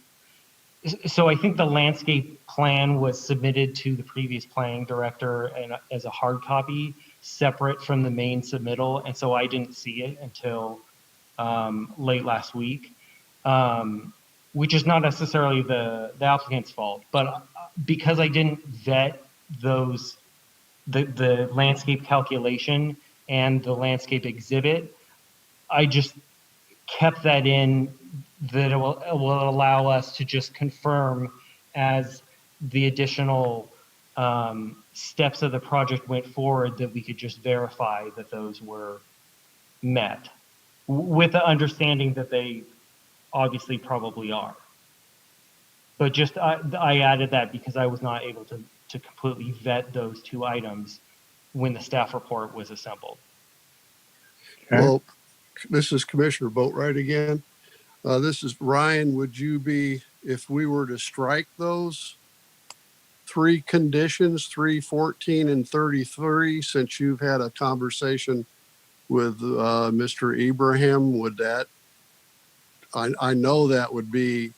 So I think the landscape plan was submitted to the previous planning director and as a hard copy, separate from the main submittal, and so I didn't see it until late last week, which is not necessarily the applicant's fault, but because I didn't vet those the landscape calculation and the landscape exhibit, I just kept that in that it will allow us to just confirm as the additional steps of the project went forward that we could just verify that those were met with the understanding that they obviously probably are. But just I added that because I was not able to completely vet those two items when the staff report was assembled. Okay. Well, this is Commissioner Boatwright again. This is Ryan. Would you be, if we were to strike those three conditions, 3, 14, and 33, since you've had a conversation with Mr. Ibrahim, would that, I know that would be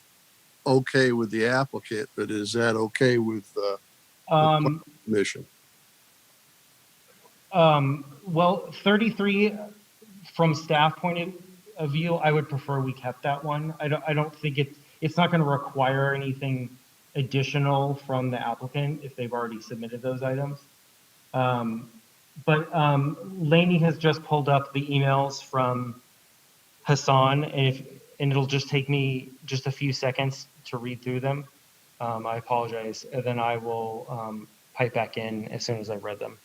okay with the applicant, but is that okay with the commission? Well, 33 from staff point of view, I would prefer we kept that one. I don't think it's not going to require anything additional from the applicant if they've already submitted those items. But Lainey has just pulled up the emails from Hassan, and it'll just take me just a few seconds to read through them. I apologize, and then I will pipe back in as soon as I've read them.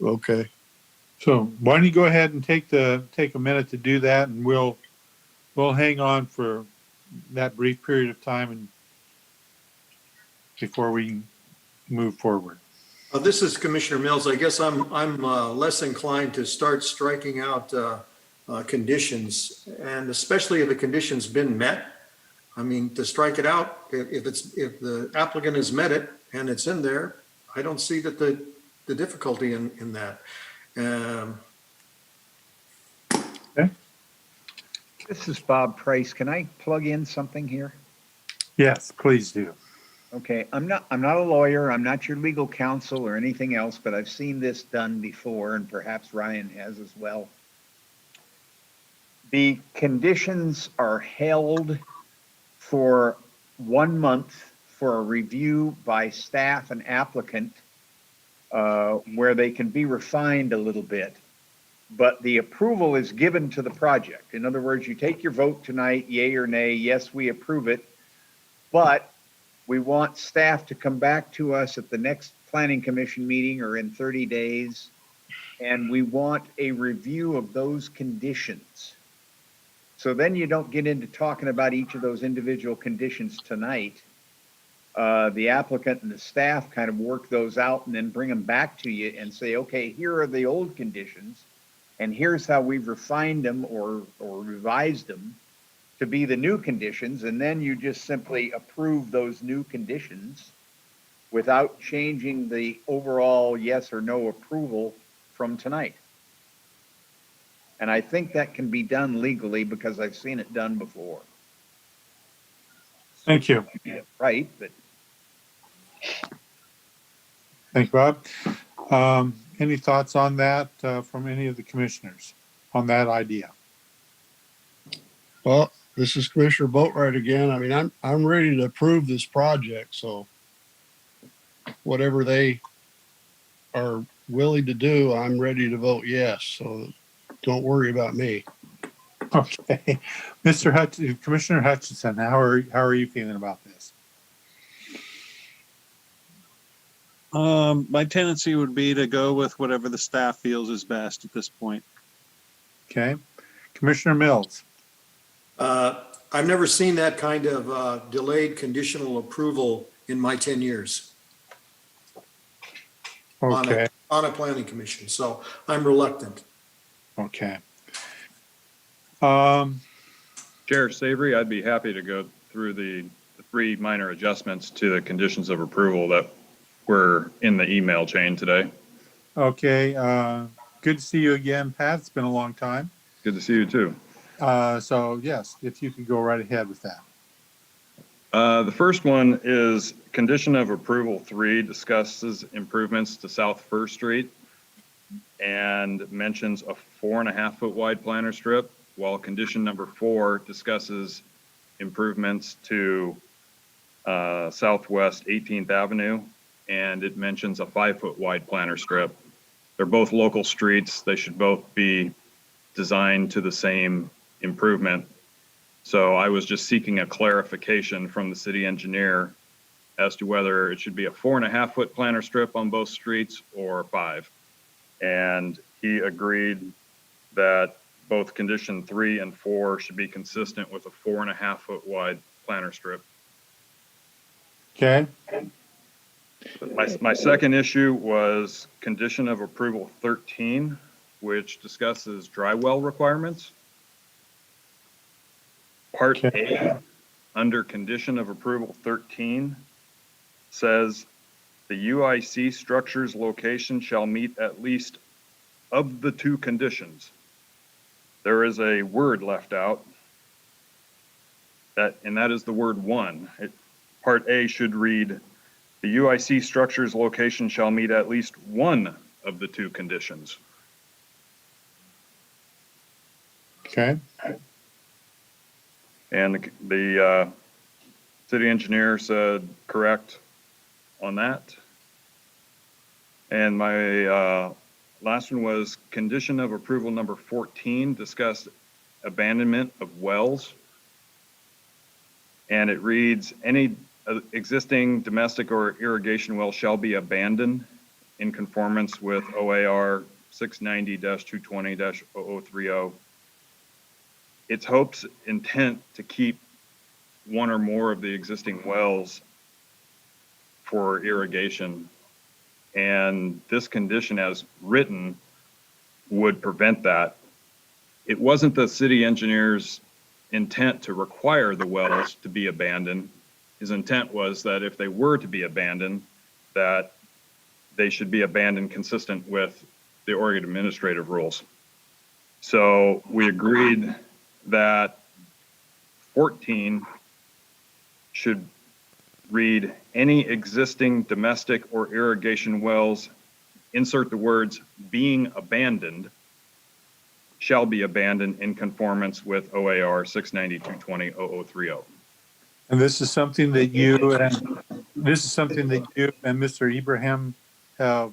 Okay. So why don't you go ahead and take a minute to do that, and we'll hang on for that brief period of time and before we move forward. This is Commissioner Mills. I guess I'm less inclined to start striking out conditions, and especially if the condition's been met. I mean, to strike it out, if the applicant has met it and it's in there, I don't see that the difficulty in that. Okay. This is Bob Price. Can I plug in something here? Yes, please do. Okay, I'm not a lawyer, I'm not your legal counsel or anything else, but I've seen this done before, and perhaps Ryan has as well. The conditions are held for 1 month for a review by staff and applicant, where they can be refined a little bit. But the approval is given to the project. In other words, you take your vote tonight, yay or nay, yes, we approve it. But we want staff to come back to us at the next planning commission meeting or in 30 days. And we want a review of those conditions. So then you don't get into talking about each of those individual conditions tonight. The applicant and the staff kind of work those out and then bring them back to you and say, okay, here are the old conditions. And here's how we've refined them or revised them to be the new conditions. And then you just simply approve those new conditions without changing the overall yes or no approval from tonight. And I think that can be done legally because I've seen it done before. Thank you. Right, but Thank you, Bob. Any thoughts on that from any of the commissioners on that idea? Well, this is Commissioner Boatwright again. I mean, I'm ready to approve this project, so whatever they are willing to do, I'm ready to vote yes. So don't worry about me. Okay. Commissioner Hutchinson, how are you feeling about this? My tendency would be to go with whatever the staff feels is best at this point. Okay. Commissioner Mills. I've never seen that kind of delayed conditional approval in my 10 years Okay. on a planning commission, so I'm reluctant. Okay. Chair Savory, I'd be happy to go through the 3 minor adjustments to the conditions of approval that were in the email chain today. Okay. Good to see you again, Pat. It's been a long time. Good to see you too. So yes, if you could go right ahead with that. The first one is condition of approval 3 discusses improvements to South First Street and mentions a 4.5-foot wide planter strip, while condition number 4 discusses improvements to Southwest 18th Avenue, and it mentions a 5-foot wide planter strip. They're both local streets. They should both be designed to the same improvement. So I was just seeking a clarification from the city engineer as to whether it should be a 4.5-foot planter strip on both streets or 5. And he agreed that both condition 3 and 4 should be consistent with a 4.5-foot wide planter strip. Okay. My second issue was condition of approval 13, which discusses dry well requirements. Part A, under condition of approval 13, says the UIC structure's location shall meet at least of the 2 conditions. There is a word left out, and that is the word 1. Part A should read, the UIC structure's location shall meet at least 1 of the 2 conditions. Okay. And the city engineer said correct on that. And my last one was condition of approval number 14, discussed abandonment of wells. And it reads, any existing domestic or irrigation well shall be abandoned in conformance with OAR 690-220-0030. It's Hope's intent to keep 1 or more of the existing wells for irrigation. And this condition as written would prevent that. It wasn't the city engineer's intent to require the wells to be abandoned. His intent was that if they were to be abandoned, that they should be abandoned consistent with the Oregon administrative rules. So we agreed that 14 should read, any existing domestic or irrigation wells, insert the words being abandoned, shall be abandoned in conformance with OAR 69220-0030. And this is something that you and Mr. Ibrahim have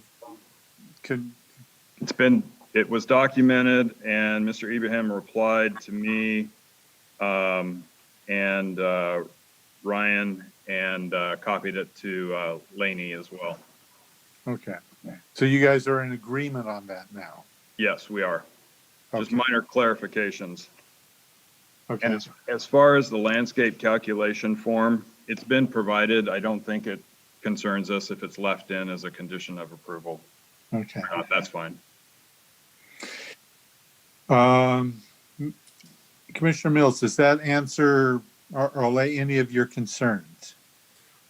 It was documented, and Mr. Ibrahim replied to me and Ryan, and copied it to Laney as well. okay. So you guys are in agreement on that now? Yes, we are. Just Okay. minor clarifications. Okay. And as far as the landscape calculation form, it's been provided. I don't think it concerns us if it's left in as a condition of approval. Okay. That's fine. Commissioner Mills, does that answer or allay any of your concerns?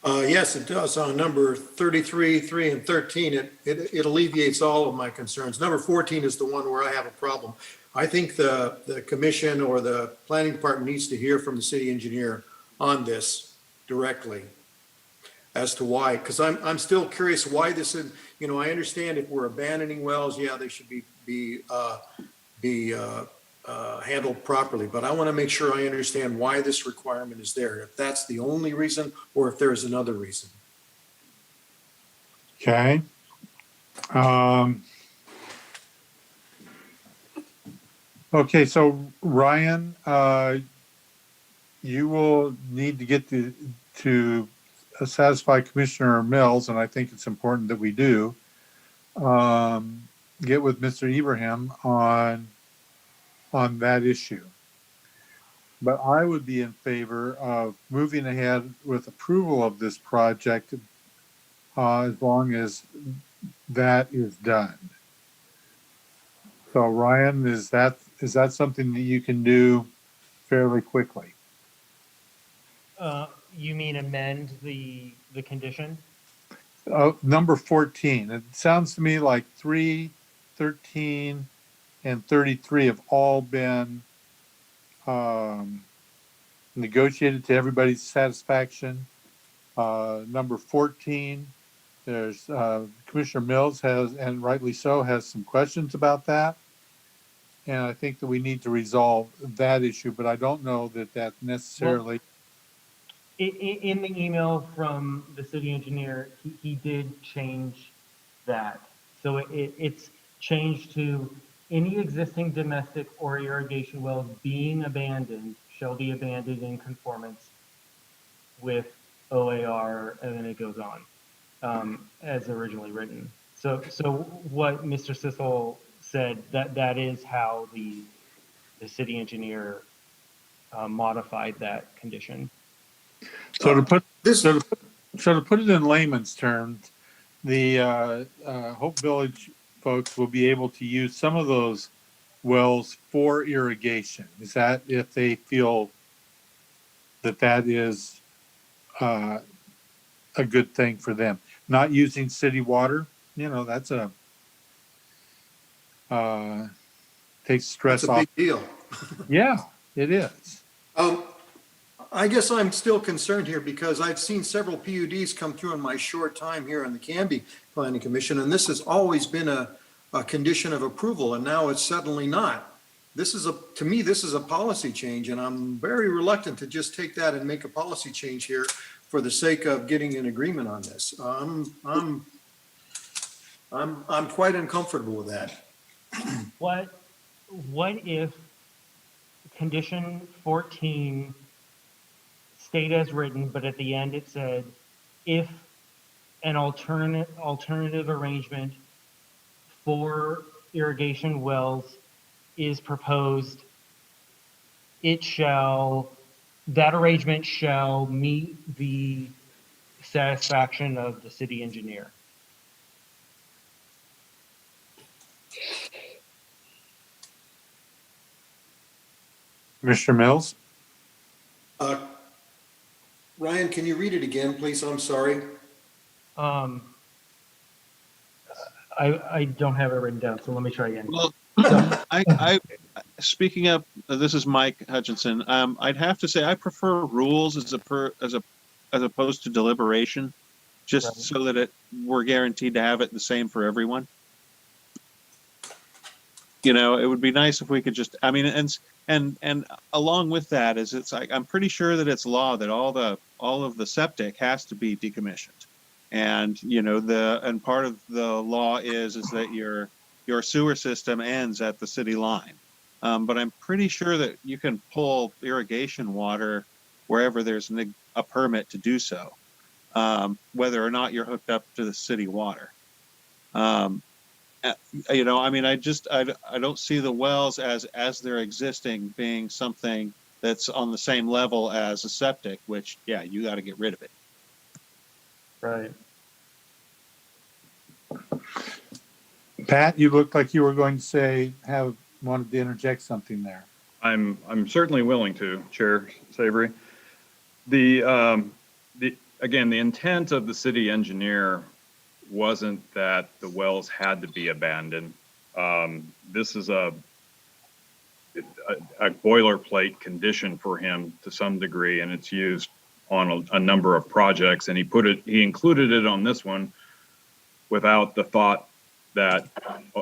Yes, it does. On number 33, 3, and 13, it alleviates all of my concerns. Number 14 is the one where I have a problem. I think the commission or the planning department needs to hear from the city engineer on this directly as to why, because I'm still curious why this is, you know, I understand if we're abandoning wells, yeah, they should be handled properly, but I want to make sure I understand why this requirement is there, if that's the only reason or if there's another reason. Okay. Okay, so Ryan, you will need to get to satisfy Commissioner Mills, and I think it's important that we do, get with Mr. Ibrahim on that issue. But I would be in favor of moving ahead with approval of this project as long as that is done. So Ryan, is that something that you can do fairly quickly? You mean amend the condition? Number 14, it sounds to me like 3, 13, and 33 have all been negotiated to everybody's satisfaction. Number 14, there's Commissioner Mills has, and rightly so, has some questions about that. And I think that we need to resolve that issue, but I don't know that that necessarily. In the email from the city engineer, he did change that. So it's changed to any existing domestic or irrigation wells being abandoned shall be abandoned in conformance with OAR, and then it goes on as originally written. So what Mr. Sissel said, that is how the city engineer modified that condition. So to put This, so to put it in layman's terms, the Hope Village folks will be able to use some of those wells for irrigation. Is that if they feel that is a good thing for them? Not using city water, you know, that's takes stress that's a off. big deal. Yeah, it is. I guess I'm still concerned here because I've seen several PUDs come through in my short time here on the Canby Planning Commission, and this has always been a condition of approval, and now it's suddenly not. To me, this is a policy change, and I'm very reluctant to just take that and make a policy change here for the sake of getting an agreement on this. I'm quite uncomfortable with that. What if condition 14 stayed as written, but at the end it said, if an alternative arrangement for irrigation wells is proposed, that arrangement shall meet the satisfaction of the city engineer. Mr. Mills? Ryan, can you read it again, please? I'm sorry. I don't have it written down, so let me try again. Well, speaking of, this is Mike Hutchinson. I'd have to say I prefer rules as as opposed to deliberation, just Right. so that we're guaranteed to have it the same for everyone. You know, it would be nice if we could just, I mean, and along with that is it's like, I'm pretty sure that it's law that all of the septic has to be decommissioned. And, you know, and part of the law is that your sewer system ends at the city line. But I'm pretty sure that you can pull irrigation water wherever there's a permit to do so, whether or not you're hooked up to the city water. You know, I mean, I don't see the wells as they're existing being something that's on the same level as a septic, which, yeah, you got to get rid of it. Right. Pat, you looked like you were going to wanted to interject something there. I'm certainly willing to, Chair Savory. Again, the intent of the city engineer wasn't that the wells had to be abandoned. This is a boilerplate condition for him to some degree, and it's used on a number of projects. And he included it on this one without the thought that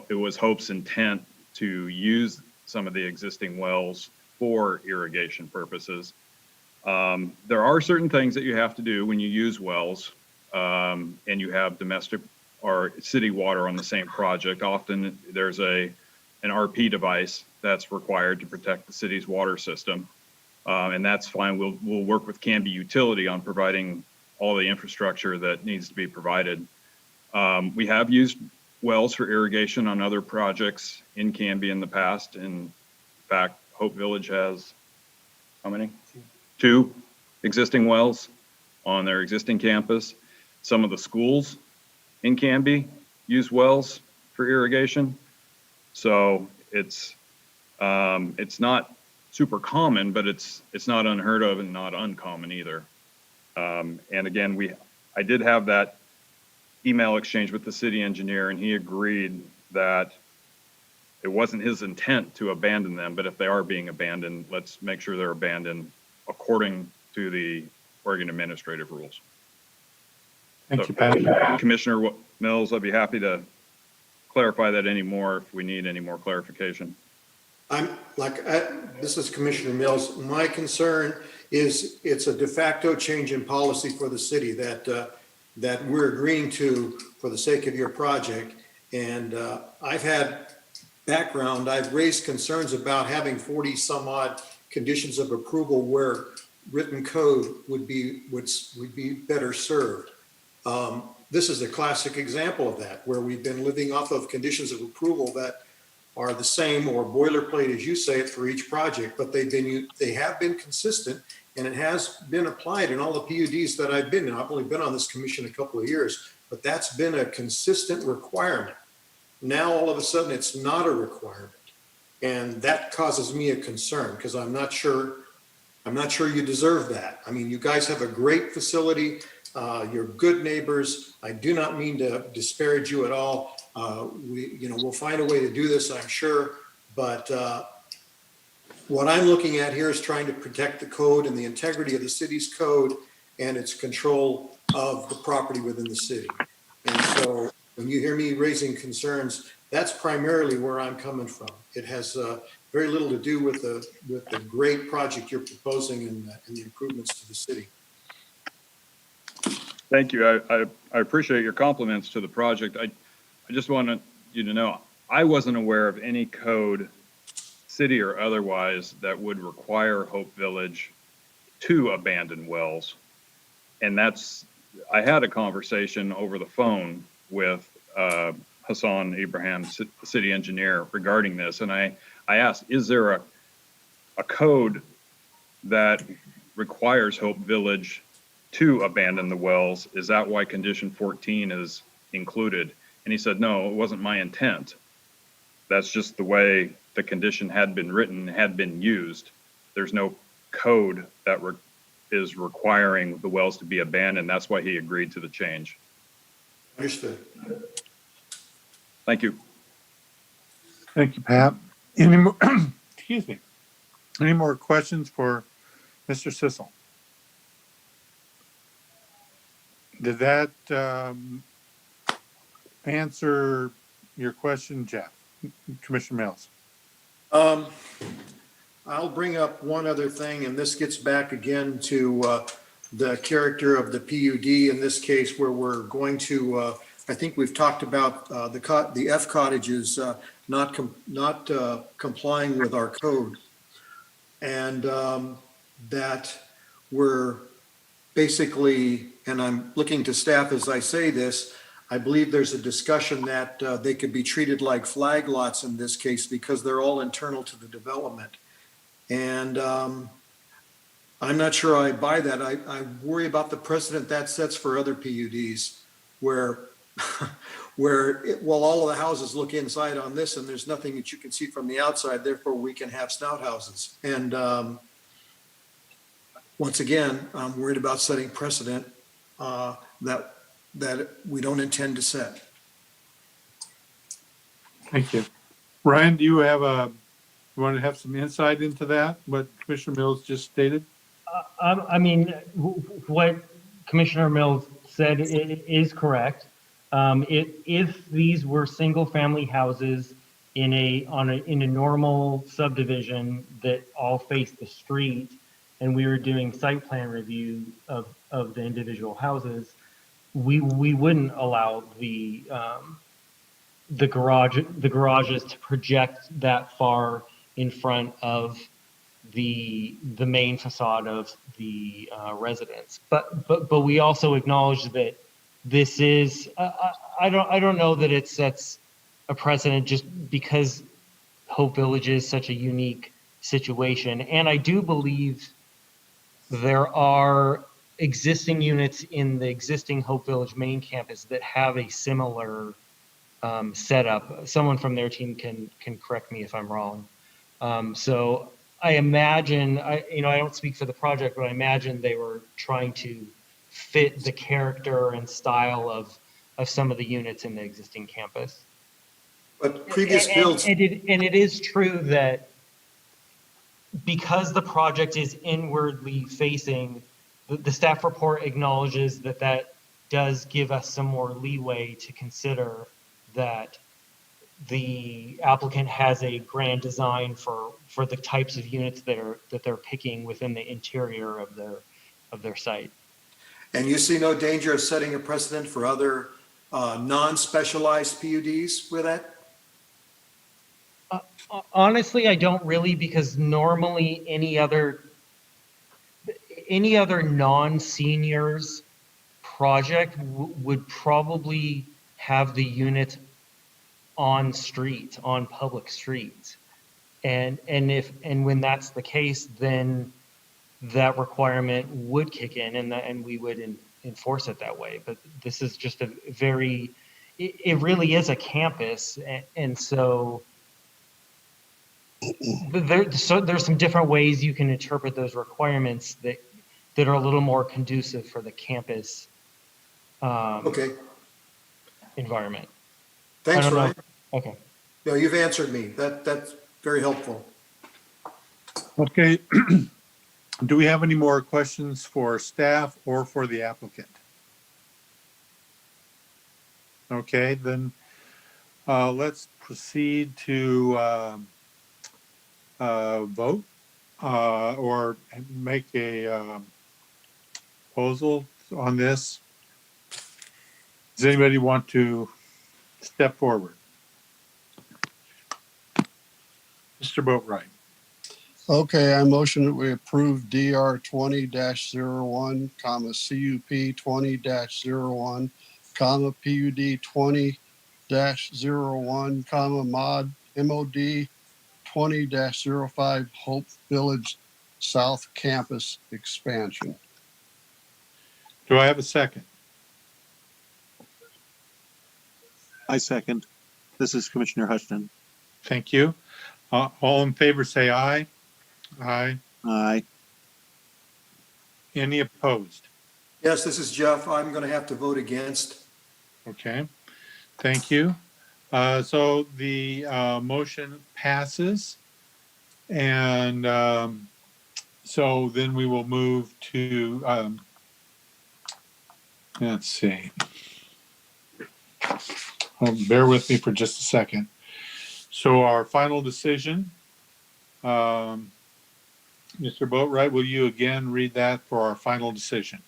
it was Hope's intent to use some of the existing wells for irrigation purposes. There are certain things that you have to do when you use wells, and you have domestic or city water on the same project. Often there's an RP device that's required to protect the city's water system, and that's fine. We'll work with Canby Utility on providing all the infrastructure that needs to be provided. We have used wells for irrigation on other projects in Canby in the past. In fact, Hope Village has how many? 2 existing wells on their existing campus. Some of the schools in Canby use wells for irrigation. So it's not super common, but it's not unheard of and not uncommon either. And again, I did have that email exchange with the city engineer, and he agreed that it wasn't his intent to abandon them, but if they are being abandoned, let's make sure they're abandoned according to the Oregon administrative rules. Thank you, Pat. Commissioner Mills, I'd be happy to clarify that any more if we need any more clarification. This is Commissioner Mills. My concern is it's a de facto change in policy for the city that we're agreeing to for the sake of your project. And I've had background, I've raised concerns about having 40 some odd conditions of approval where written code would be better served. This is a classic example of that, where we've been living off of conditions of approval that are the same or boilerplate, as you say it, for each project, but they have been consistent, and it has been applied in all the PUDs that I've been in. I've only been on this commission a couple of years, but that's been a consistent requirement. Now, all of a sudden, it's not a requirement. And that causes me a concern, because I'm not sure you deserve that. I mean, you guys have a great facility. You're good neighbors. I do not mean to disparage you at all. We'll find a way to do this, I'm sure. But what I'm looking at here is trying to protect the code and the integrity of the city's code and its control of the property within the city. And so when you hear me raising concerns, that's primarily where I'm coming from. It has very little to do with the great project you're proposing and the improvements to the city. Thank you. I appreciate your compliments to the project. I just wanted you to know, I wasn't aware of any code, city or otherwise, that would require Hope Village to abandon wells. And I had a conversation over the phone with Hassan Ibrahim, city engineer, regarding this. And I asked, is there a code that requires Hope Village to abandon the wells? Is that why condition 14 is included? And he said, no, it wasn't my intent. That's just the way the condition had been written, had been used. There's no code that is requiring the wells to be abandoned. That's why he agreed to the change. Understood. Thank you. Thank you, Pat. Any more, excuse me. Any more questions for Mr. Sissel? Did that answer your question, Jeff? Commissioner Mills? Um, I'll bring up one other thing, and this gets back again to the character of the PUD in this case, where we're going to, I think we've talked about the F cottages not complying with our code. And that we're basically, and I'm looking to staff as I say this, I believe there's a discussion that they could be treated like flag lots in this case because they're all internal to the development. And I'm not sure I buy that. I worry about the precedent that sets for other PUDs where, well, all of the houses look inside on this and there's nothing that you can see from the outside, therefore we can have snout houses. And once again, I'm worried about setting precedent that we don't intend to set. Thank you. Ryan, do you you want to have some insight into that, what Commissioner Mills just stated? I mean, what Commissioner Mills said is correct. If these were single-family houses in a normal subdivision that all face the street, and we were doing site plan review of the individual houses, we wouldn't allow the garages to project that far in front of the main facade of the residence. But we also acknowledge that this is I don't know that it sets a precedent just because Hope Village is such a unique situation. And I do believe there are existing units in the existing Hope Village main campus that have a similar setup. Someone from their team can correct me if I'm wrong. So I imagine, I don't speak for the project, but I imagine they were trying to fit the character and style of some of the units in the existing campus. But previous builds. And it is true that because the project is inwardly facing, the staff report acknowledges that does give us some more leeway to consider that the applicant has a grand design for the types of units that they're picking within the interior of their site. And you see no danger of setting a precedent for other non-specialized PUDs with that? Honestly, I don't really, because normally any other non-seniors project would probably have the unit on public streets. And when that's the case, then that requirement would kick in and we would enforce it that way. But this is just it really is a campus. And so there's some different ways you can interpret those requirements that are a little more conducive for the campus Okay, environment. thanks, I don't know. Ryan. Okay. No, you've answered me. That's very helpful. Okay. Do we have any more questions for staff or for the applicant? Okay, then let's proceed to vote or make a proposal on this. Does anybody want to step forward? Mr. Boatright. Okay, I motion that we approve DR 20-01, CUP 20-01, PUD 20-01, MOD 20-05, Hope Village South Campus expansion. Do I have a second? I second. This is Commissioner Hutchton. Thank you. All in favor say aye. Aye. Aye. Any opposed? Yes, this is Jeff. I'm going to have to vote against. Okay, thank you. So the motion passes. And so then we will move to Let's see. Bear with me for just a second. So our final decision, Mr. Boatright, will you again read that for our final decision?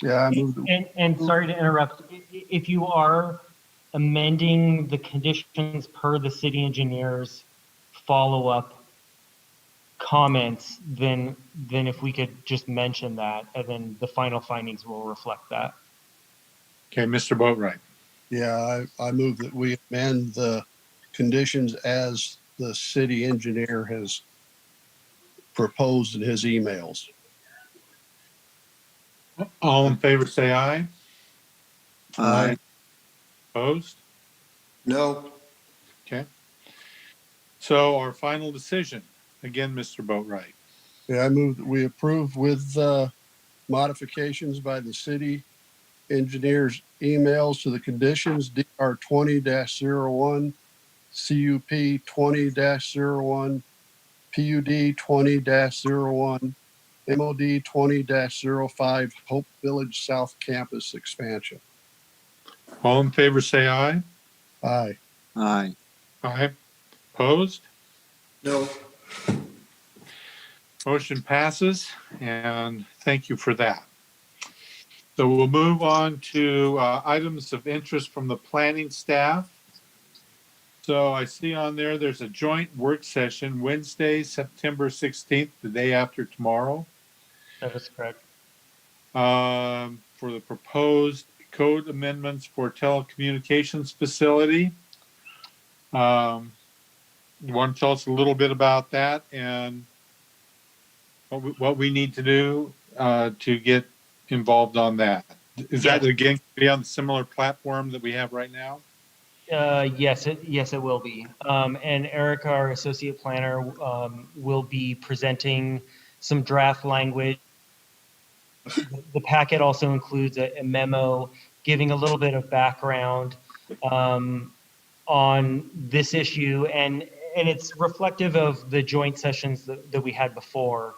Yeah, I moved. And sorry to interrupt, if you are amending the conditions per the city engineer's follow-up comments, then if we could just mention that, and then the final findings will reflect that. Okay, Mr. Boatright. Yeah, I move that we amend the conditions as the city engineer has proposed in his emails. All in favor, say aye. Aye. Opposed? No, Okay. So our final decision, again, Mr. Boatright. Yeah, I move that we approve with modifications by the city engineer's emails to the conditions, DR 20-01, CUP 20-01, PUD 20-01, MOD 20-05, Hope Village South Campus expansion. All in favor, say aye. Aye. Aye. Aye. Opposed? no, Motion passes, and thank you for that. So we'll move on to items of interest from the planning staff. So I see on there, there's a joint work session Wednesday, September 16th, the day after tomorrow, That is correct. for the proposed code amendments for telecommunications facility. You want to tell us a little bit about that and what we need to do to get involved on that? Is that Yes. again be on the similar platform that we have right now? Yes, it will be. And Erica, our associate planner, will be presenting some draft language. The packet also includes a memo giving a little bit of background on this issue, and it's reflective of the joint sessions that we had before,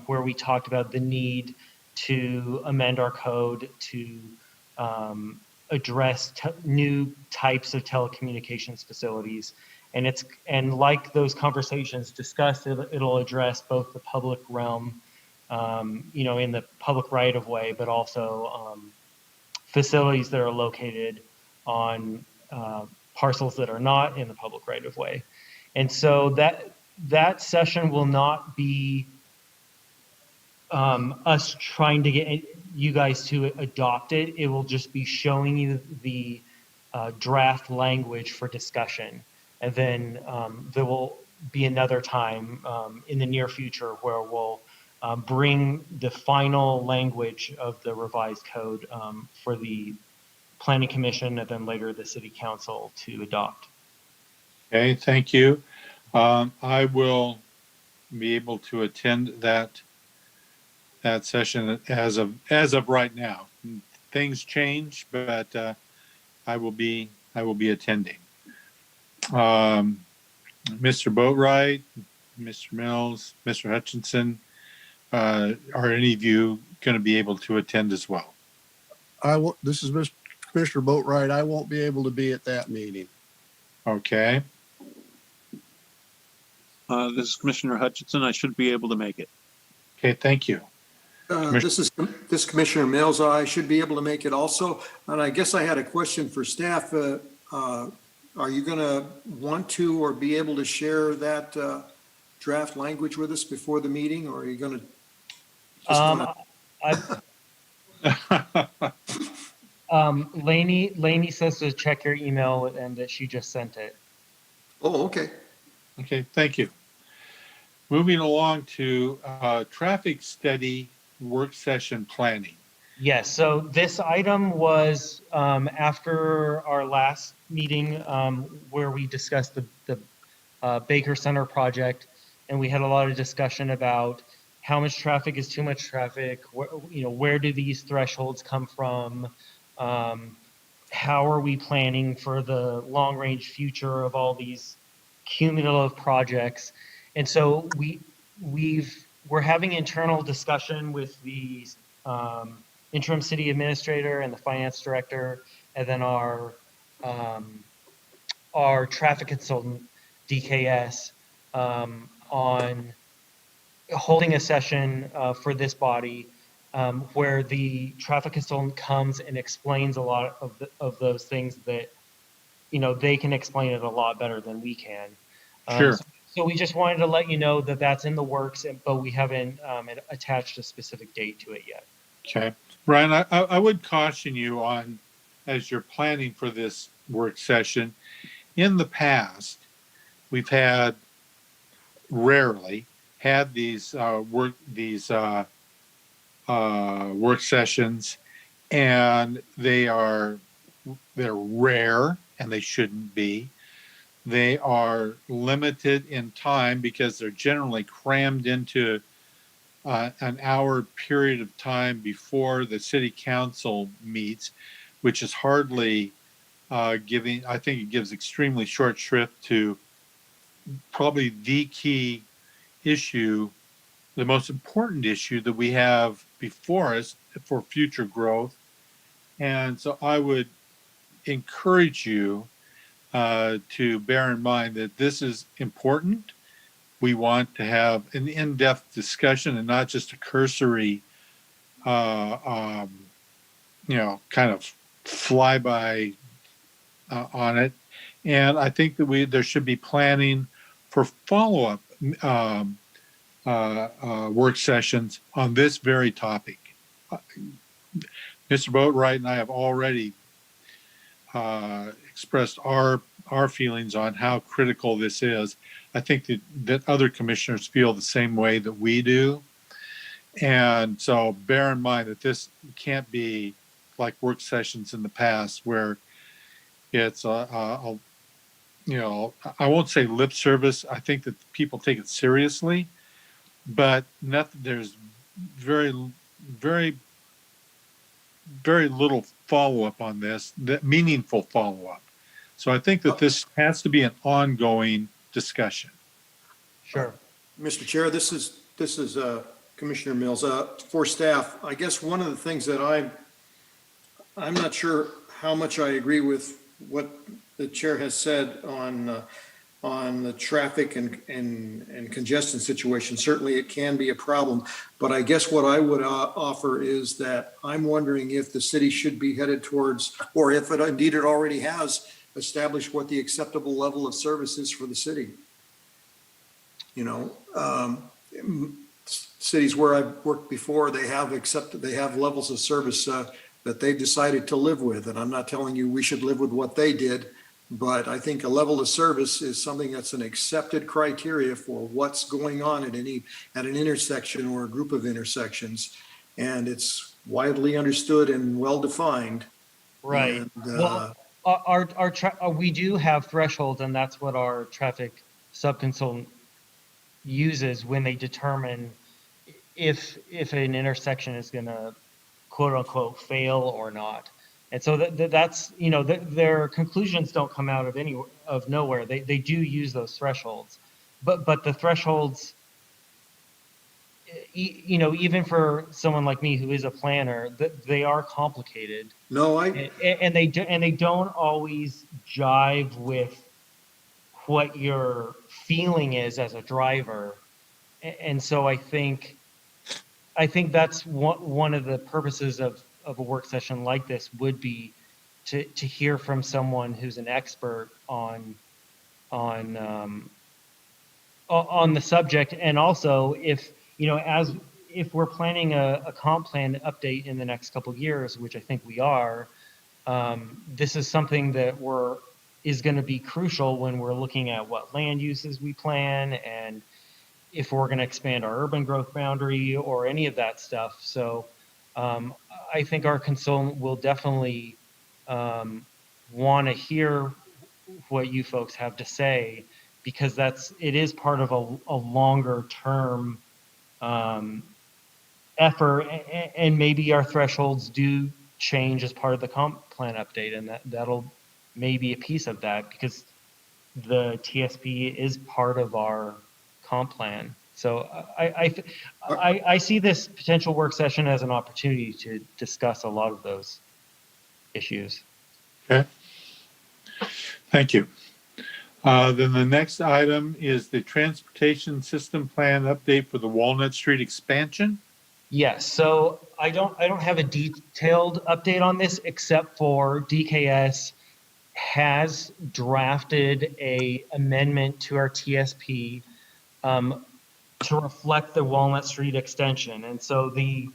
where we talked about the need to amend our code to address new types of telecommunications facilities. And like those conversations discussed, it'll address both the public realm, in the public right of way, but also facilities that are located on parcels that are not in the public right of way. And so that session will not be us trying to get you guys to adopt it. It will just be showing you the draft language for discussion. And then there will be another time in the near future where we'll bring the final language of the revised code for the Planning Commission and then later the City Council to adopt. Okay, thank you. I will be able to attend that session as of right now. Things change, but I will be attending. Mr. Boatright, Mr. Mills, Mr. Hutchinson, are any of you going to be able to attend as well? This is Commissioner Boatright. I won't be able to be at that meeting. Okay. This is Commissioner Hutchinson. I should be able to make it. Okay, thank you. this Commissioner Mills, I should be able to make it also. And I guess I had a question for staff. Are you going to want to or be able to share that draft language with us before the meeting, or are you going to? Lainey says to check your email and that she just sent it. Oh, okay. Okay, thank you. Moving along to traffic study work session planning. Yes, so this item was after our last meeting where we discussed the Baker Center project, and we had a lot of discussion about how much traffic is too much traffic, where do these thresholds come from, how are we planning for the long-range future of all these cumulative projects. And so we're having internal discussion with the interim city administrator and the finance director, and then our traffic consultant, DKS, on holding a session for this body where the traffic consultant comes and explains a lot of those things that, you know, they can explain it a lot better than we can. Sure. So we just wanted to let you know that that's in the works, but we haven't attached a specific date to it yet. Okay. Brian, I would caution you on, as you're planning for this work session, in the past, we've rarely had these work sessions, and they're rare, and they shouldn't be. They are limited in time because they're generally crammed into an hour period of time before the city council meets, which is hardly giving, I think it gives extremely short shrift to probably the key issue, the most important issue that we have before us for future growth. And so I would encourage you to bear in mind that this is important. We want to have an in-depth discussion and not just a cursory, uh, um, kind of flyby on it. And I think that there should be planning for follow-up um, work sessions on this very topic. Mr. Boatwright and I have already expressed our feelings on how critical this is. I think that other commissioners feel the same way that we do. And so bear in mind that this can't be like work sessions in the past where it's I won't say lip service. I think that people take it seriously, but there's very, very, very little follow-up on this, that meaningful follow-up. So I think that this has to be an ongoing discussion. Sure. Mr. Chair, this is Commissioner Mills. For staff, I guess one of the things that I'm not sure how much I agree with what the chair has said on the traffic and congestion situation. Certainly it can be a problem, but I guess what I would offer is that I'm wondering if the city should be headed towards, or if it indeed it already has established what the acceptable level of service is for the city. You know, cities where I've worked before, they have levels of service that they've decided to live with. And I'm not telling you we should live with what they did, but I think a level of service is something that's an accepted criteria for what's going on at an intersection or a group of intersections. And it's widely understood and well-defined. Right. And, Well, we do have thresholds, and that's what our traffic subconsultant uses when they determine if an intersection is going to quote unquote fail or not. And so that's, you know, their conclusions don't come out of nowhere. They do use those thresholds, but the thresholds, you know, even for someone like me who is a planner, they are complicated. no, And they don't always jive with what your feeling is as a driver. And so I think that's one of the purposes of a work session like this would be to hear from someone who's an expert on the subject. And also, if you know, if we're planning a comp plan update in the next couple of years, which I think we are, this is something that is going to be crucial when we're looking at what land uses we plan and if we're going to expand our urban growth boundary or any of that stuff. So I think our consultant will definitely want to hear what you folks have to say, because it is part of a longer term effort, and maybe our thresholds do change as part of the comp plan update, and that'll maybe a piece of that, because the TSP is part of our comp plan. So I see this potential work session as an opportunity to discuss a lot of those issues. Okay. Thank you. Then the next item is the transportation system plan update for the Walnut Street expansion. Yes, so I don't have a detailed update on this except for DKS has drafted a amendment to our TSP to reflect the Walnut Street extension. And so the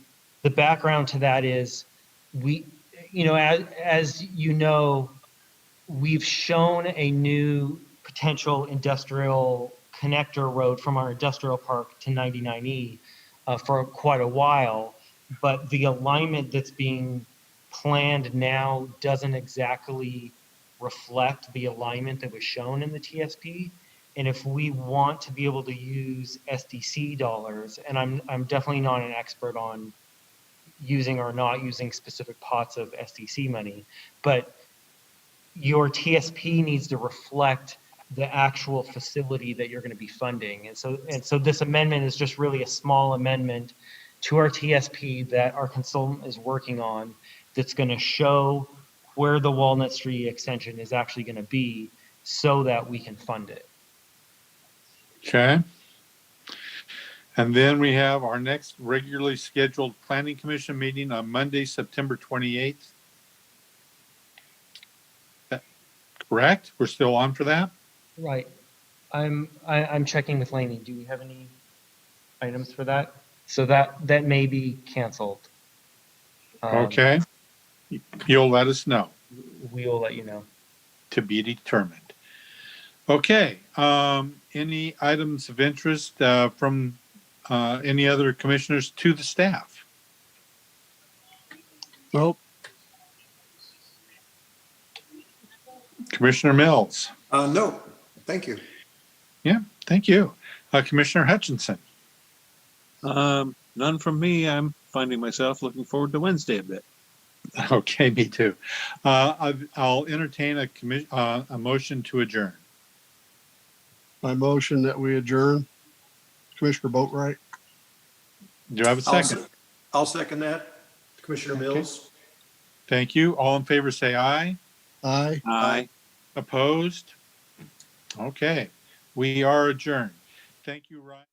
background to that is we, as you know, we've shown a new potential industrial connector road from our industrial park to 99E for quite a while, but the alignment that's being planned now doesn't exactly reflect the alignment that was shown in the TSP. And if we want to be able to use SDC dollars, and I'm definitely not an expert on using or not using specific pots of SDC money, but your TSP needs to reflect the actual facility that you're going to be funding. And so this amendment is just really a small amendment to our TSP that our consultant is working on that's going to show where the Walnut Street extension is actually going to be so that we can fund it. Okay. And then we have our next regularly scheduled planning commission meeting on Monday, September 28th. Correct? We're still on for that? Right. I'm checking with Lainey. Do we have any items for that? So that may be canceled. Okay. You'll let us know. We'll let you know. To be determined. Okay. Any items of interest from any other commissioners to the staff? Nope. Commissioner Mills. No, thank you. Yeah, thank you. Commissioner Hutchinson. None from me. I'm finding myself looking forward to Wednesday a bit. Okay, me too. I'll entertain a motion to adjourn. I motion that we adjourn. Commissioner Boatright. Do I have a second? I'll second that. Commissioner Mills? Thank you. All in favor say aye. Aye. Aye. Opposed? Okay, we are adjourned. Thank you, Ryan.